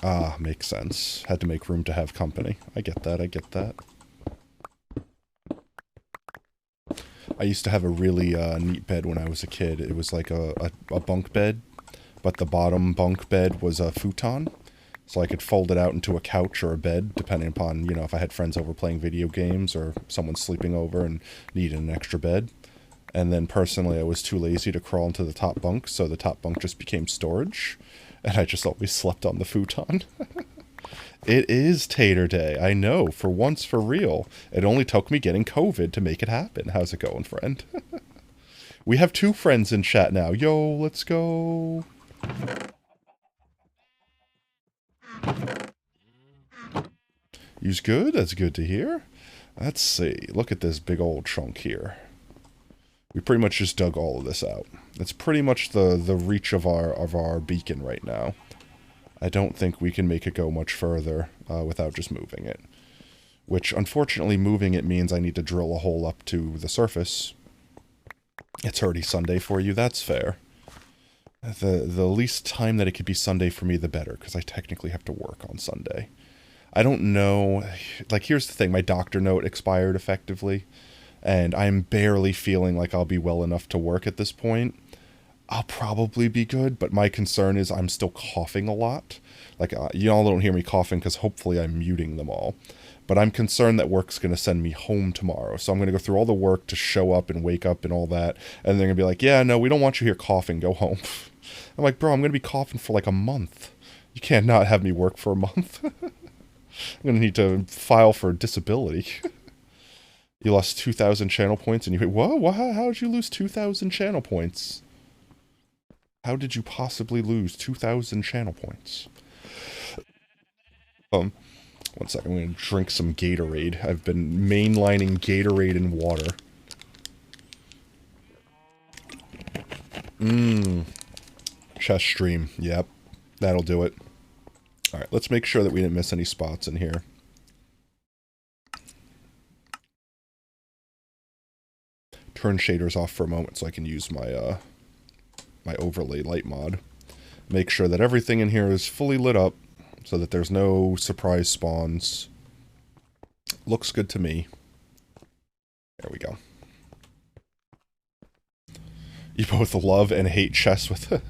Ah, makes sense. Had to make room to have company. I get that, I get that. I used to have a really neat bed when I was a kid. It was like a bunk bed, but the bottom bunk bed was a futon. So I could fold it out into a couch or a bed, depending upon, you know, if I had friends over playing video games or someone sleeping over and needed an extra bed. And then personally, I was too lazy to crawl into the top bunk, so the top bunk just became storage. And I just always slept on the futon. It is Tater Day. I know, for once, for real. It only took me getting COVID to make it happen. How's it going, friend? We have 2 friends in chat now. Yo, let's go. You's good? That's good to hear. Let's see. Look at this big old chunk here. We pretty much just dug all of this out. It's pretty much the reach of our beacon right now. I don't think we can make it go much further without just moving it. Which, unfortunately, moving it means I need to drill a hole up to the surface. It's already Sunday for you, that's fair. The least time that it could be Sunday for me, the better, because I technically have to work on Sunday. I don't know, like, here's the thing, my doctor note expired effectively, and I'm barely feeling like I'll be well enough to work at this point. I'll probably be good, but my concern is I'm still coughing a lot. Like, you all don't hear me coughing because hopefully I'm muting them all. But I'm concerned that work's going to send me home tomorrow. So I'm going to go through all the work to show up and wake up and all that. And they're going to be like, yeah, no, we don't want you here coughing. Go home. I'm like, bro, I'm going to be coughing for like a month. You can't not have me work for a month. I'm going to need to file for disability. You lost 2,000 channel points and you... Whoa, how did you lose 2,000 channel points? How did you possibly lose 2,000 channel points? One second, I'm going to drink some Gatorade. I've been mainlining Gatorade in water. Chess stream. Yep, that'll do it. Alright, let's make sure that we didn't miss any spots in here. Turn shaders off for a moment so I can use my, my overlay light mod. Make sure that everything in here is fully lit up so that there's no surprise spawns. Looks good to me. There we go. You both love and hate chess with...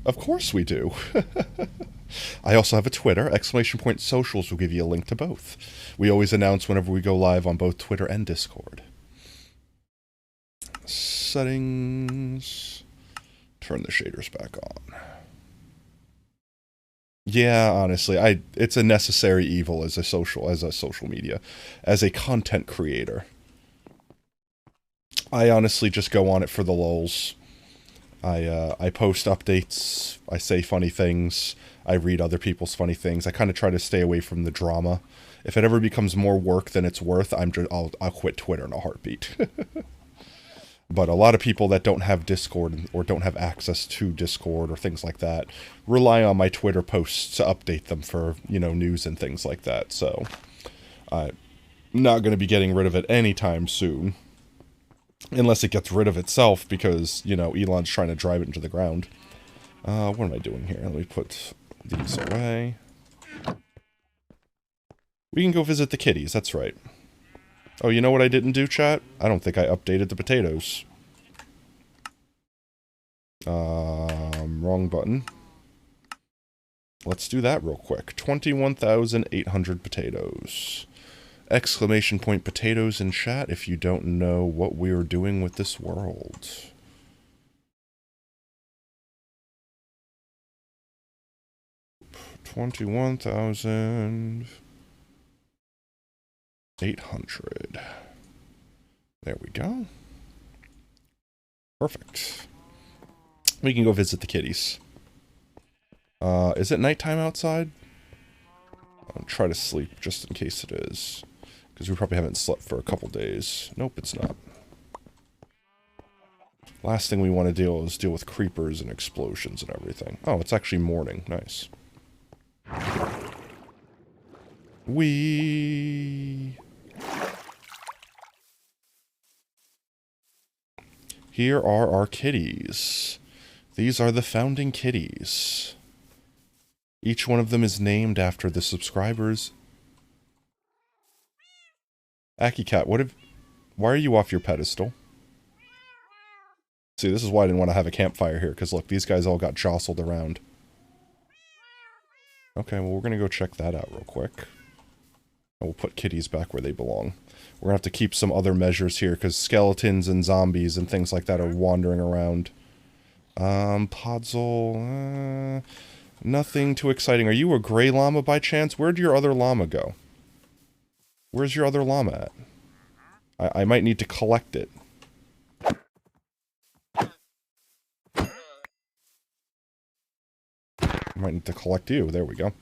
Of course we do. I also have a Twitter. !Socials will give you a link to both. We always announce whenever we go live on both Twitter and Discord. Settings... Turn the shaders back on. Yeah, honestly, it's a necessary evil as a social media, as a content creator. I honestly just go on it for the lulz. I post updates, I say funny things, I read other people's funny things. I kind of try to stay away from the drama. If it ever becomes more work than it's worth, I'll quit Twitter in a heartbeat. But a lot of people that don't have Discord or don't have access to Discord or things like that rely on my Twitter posts to update them for, you know, news and things like that. So I'm not going to be getting rid of it anytime soon. Unless it gets rid of itself because, you know, Elon's trying to drive it into the ground. What am I doing here? Let me put these away. We can go visit the kitties, that's right. Oh, you know what I didn't do, chat? I don't think I updated the potatoes. Wrong button. Let's do that real quick. 21,800 potatoes. ! Potatoes in chat if you don't know what we're doing with this world. $21,800. There we go. Perfect. We can go visit the kitties. Is it nighttime outside? I'll try to sleep just in case it is. Because we probably haven't slept for a couple days. Nope, it's not. Last thing we want to deal with creepers and explosions and everything. Oh, it's actually morning. Nice. Here are our kitties. These are the founding kitties. Each one of them is named after the subscribers. AkiCat, why are you off your pedestal? See, this is why I didn't want to have a campfire here, because look, these guys all got jostled around. Okay, well, we're gonna go check that out real quick. And we'll put kitties back where they belong. We're gonna have to keep some other measures here, because skeletons and zombies and things like that are wandering around. Podzol, nothing too exciting. Are you a gray llama by chance? Where'd your other llama go? Where's your other llama at? I might need to collect it. I might need to collect you. There we go.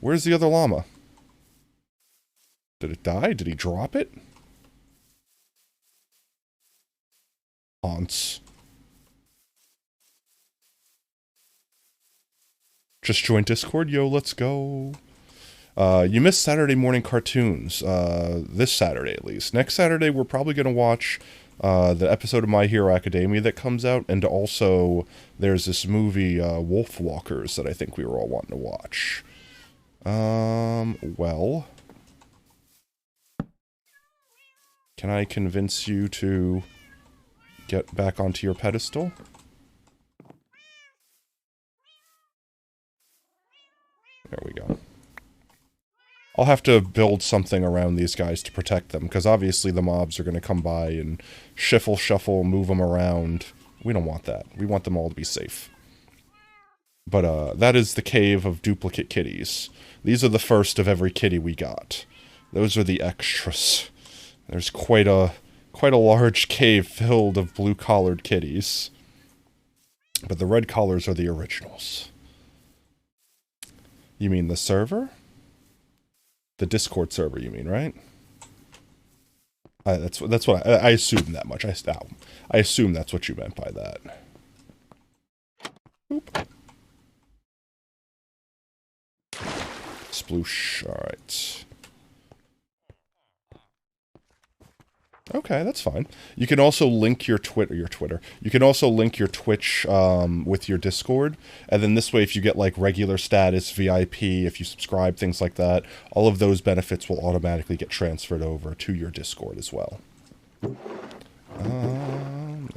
Where's the other llama? Did it die? Did he drop it? Haunts. Just joined Discord. Yo, let's go. You missed Saturday morning cartoons. This Saturday, at least. Next Saturday, we're probably going to watch the episode of My Hero Academia that comes out. And also, there's this movie, Wolf Walkers, that I think we were all wanting to watch. Well... Can I convince you to get back onto your pedestal? There we go. I'll have to build something around these guys to protect them, because obviously the mobs are going to come by and shuffle, move them around. We don't want that. We want them all to be safe. But, that is the cave of duplicate kitties. These are the first of every kitty we got. Those are the extras. There's quite a large cave filled of blue-collared kitties. But the red collars are the originals. You mean the server? The Discord server, you mean, right? That's what I assumed that much. I assume that's what you meant by that. Oop. Sploosh. Alright. Okay, that's fine. You can also link your Twitter. You can also link your Twitch with your Discord, and then this way, if you get like regular status, VIP, if you subscribe, things like that, all of those benefits will automatically get transferred over to your Discord as well. There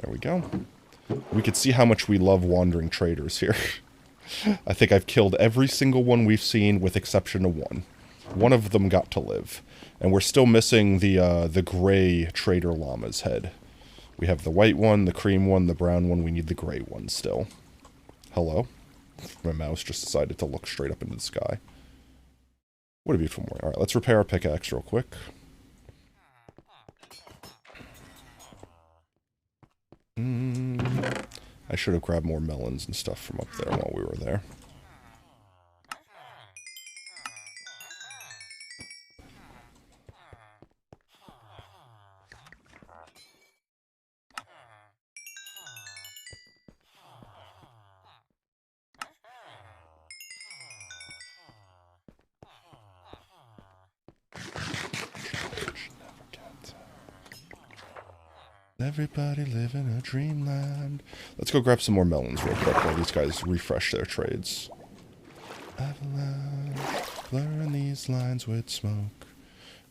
we go. We could see how much we love wandering traders here. I think I've killed every single one we've seen, with exception of one. One of them got to live. And we're still missing the gray trader llama's head. We have the white one, the cream one, the brown one. We need the gray one still. Hello? My mouse just decided to look straight up into the sky. What a beautiful morning. Alright, let's repair our pickaxe real quick. I should have grabbed more melons and stuff from up there while we were there. Everybody living a dreamland. Let's go grab some more melons real quick while these guys refresh their trades. Avalanche, blurring these lines with smoke.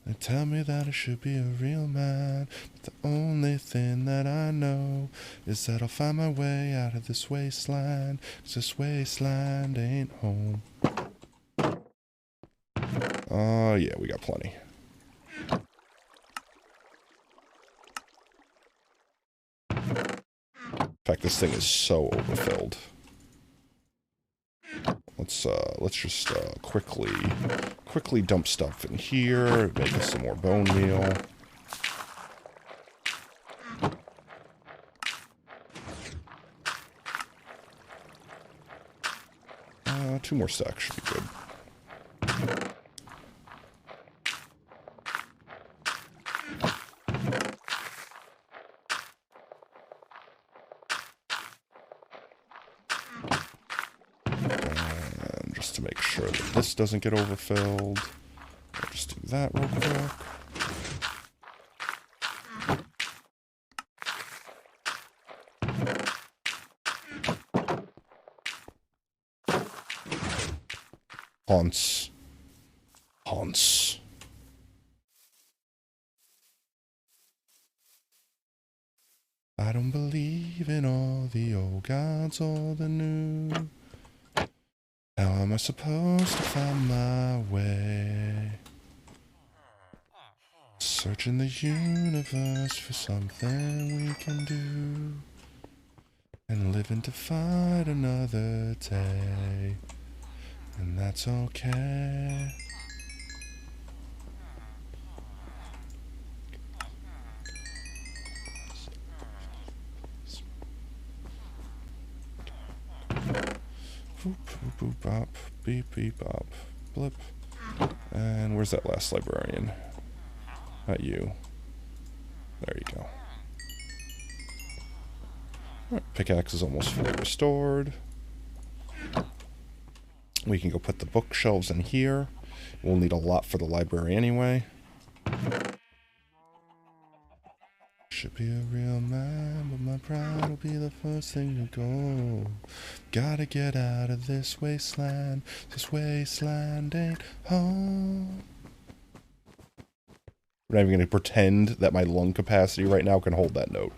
They tell me that I should be a real man, but the only thing that I know is that I'll find my way out of this wasteland, 'cause this wasteland ain't home. Oh yeah, we got plenty. In fact, this thing is so overfilled. Let's just quickly dump stuff in here, make us some more bone meal. Two more stacks should be good. To make sure that this doesn't get overfilled. I'll just do that real quick. Haunts. Haunts. I don't believe in all the old gods or the new. How am I supposed to find my way? Searching the universe for something we can do. And living to fight another day. And that's okay. Boop, boop, boop, bop, beep, beep, bop, blip. And where's that last librarian? Not you. There you go. Alright, pickaxe is almost fully restored. We can go put the bookshelves in here. We'll need a lot for the library anyway. Should be a real man, but my pride will be the first thing to go. Gotta get out of this wasteland. This wasteland ain't home. We're not even going to pretend that my lung capacity right now can hold that note.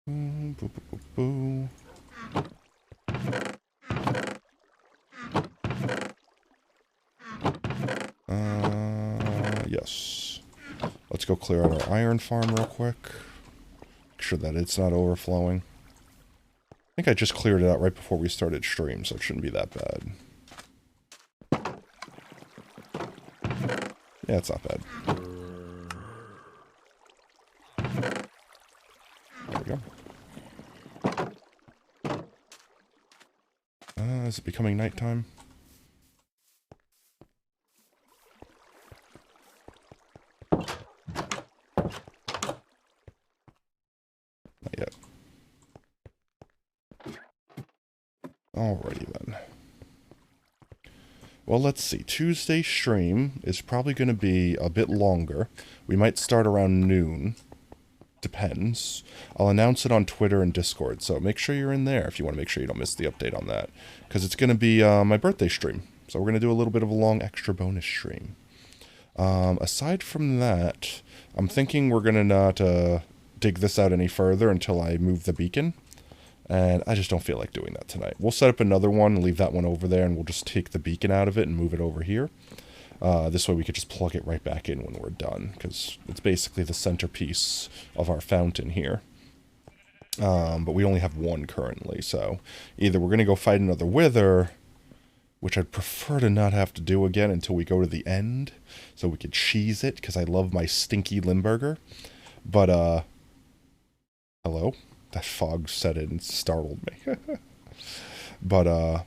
Boo, boo, boo, boo. Yes. Let's go clear out our iron farm real quick. Make sure that it's not overflowing. I think I just cleared it out right before we started stream, so it shouldn't be that bad. Yeah, it's not bad. There we go. Is it becoming nighttime? Not yet. Alrighty then. Well, let's see. Tuesday stream is probably going to be a bit longer. We might start around noon. Depends. I'll announce it on Twitter and Discord, so make sure you're in there if you want to make sure you don't miss the update on that. Because it's going to be my birthday stream. So we're going to do a little bit of a long extra bonus stream. Aside from that, I'm thinking we're going to not dig this out any further until I move the beacon. And I just don't feel like doing that tonight. We'll set up another one and leave that one over there, and we'll just take the beacon out of it and move it over here. This way we could just plug it right back in when we're done, because it's basically the centerpiece of our fountain here. But we only have one currently, so either we're going to go fight another wither, which I'd prefer to not have to do again until we go to the end, so we could cheese it, because I love my stinky Limburger. But, hello? That fog set in and startled me. But,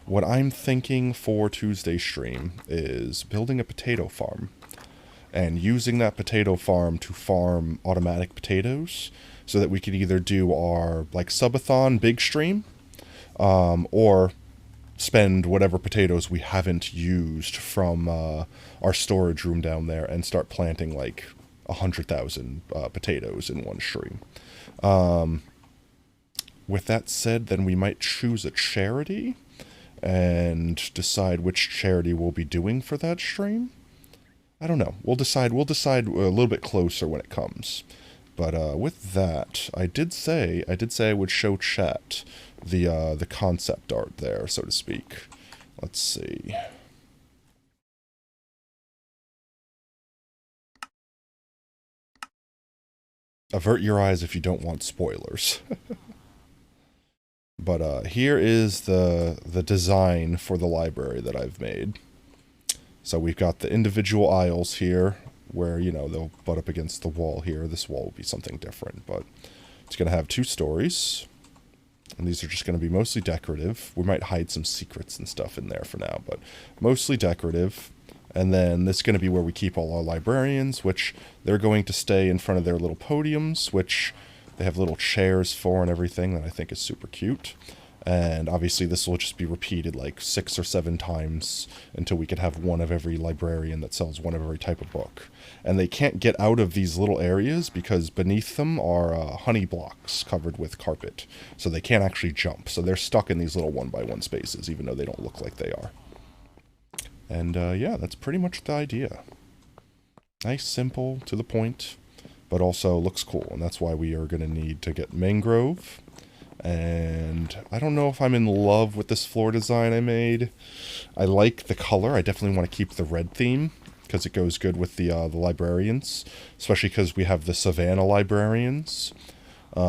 what I'm thinking for Tuesday's stream is building a potato farm and using that potato farm to farm automatic potatoes so that we could either do our like subathon big stream or spend whatever potatoes we haven't used from our storage room down there and start planting like 100,000 potatoes in one stream. With that said, then we might choose a charity and decide which charity we'll be doing for that stream. I don't know. We'll decide a little bit closer when it comes. But with that, I did say I would show chat the concept art there, so to speak. Let's see. Avert your eyes if you don't want spoilers. But here is the design for the library that I've made. So we've got the individual aisles here, where, you know, they'll butt up against the wall here. This wall will be something different, but it's going to have 2 stories. And these are just going to be mostly decorative. We might hide some secrets and stuff in there for now, but mostly decorative. And then this is going to be where we keep all our librarians, which they're going to stay in front of their little podiums, which they have little chairs for and everything that I think is super cute. And obviously this will just be repeated like 6 or 7 times until we could have one of every librarian that sells one of every type of book. And they can't get out of these little areas because beneath them are honey blocks covered with carpet. So they can't actually jump. So they're stuck in these little 1x1 spaces, even though they don't look like they are. And yeah, that's pretty much the idea. Nice, simple, to the point, but also looks cool. And that's why we are going to need to get mangrove. And I don't know if I'm in love with this floor design I made. I like the color. I definitely want to keep the red theme because it goes good with the librarians, especially because we have the Savannah librarians. But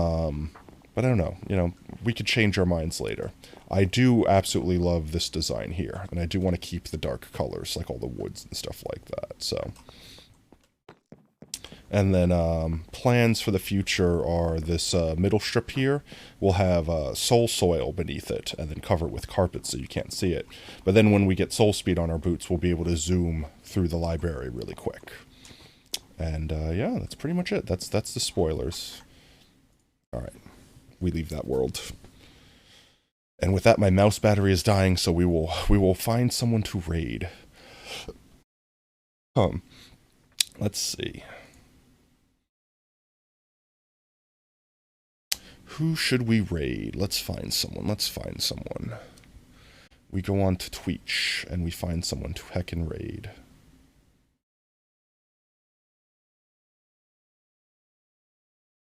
I don't know. You know, we could change our minds later. I do absolutely love this design here, and I do want to keep the dark colors, like all the woods and stuff like that. So. And then plans for the future are this middle strip here will have soul soil beneath it and then cover it with carpet so you can't see it. But then when we get soul speed on our boots, we'll be able to zoom through the library really quick. And yeah, that's pretty much it. That's the spoilers. All right, we leave that world. And with that, my mouse battery is dying, so we will find someone to raid. Let's see. Who should we raid? Let's find someone. We go on to Twitch, and we find someone to heckin' raid.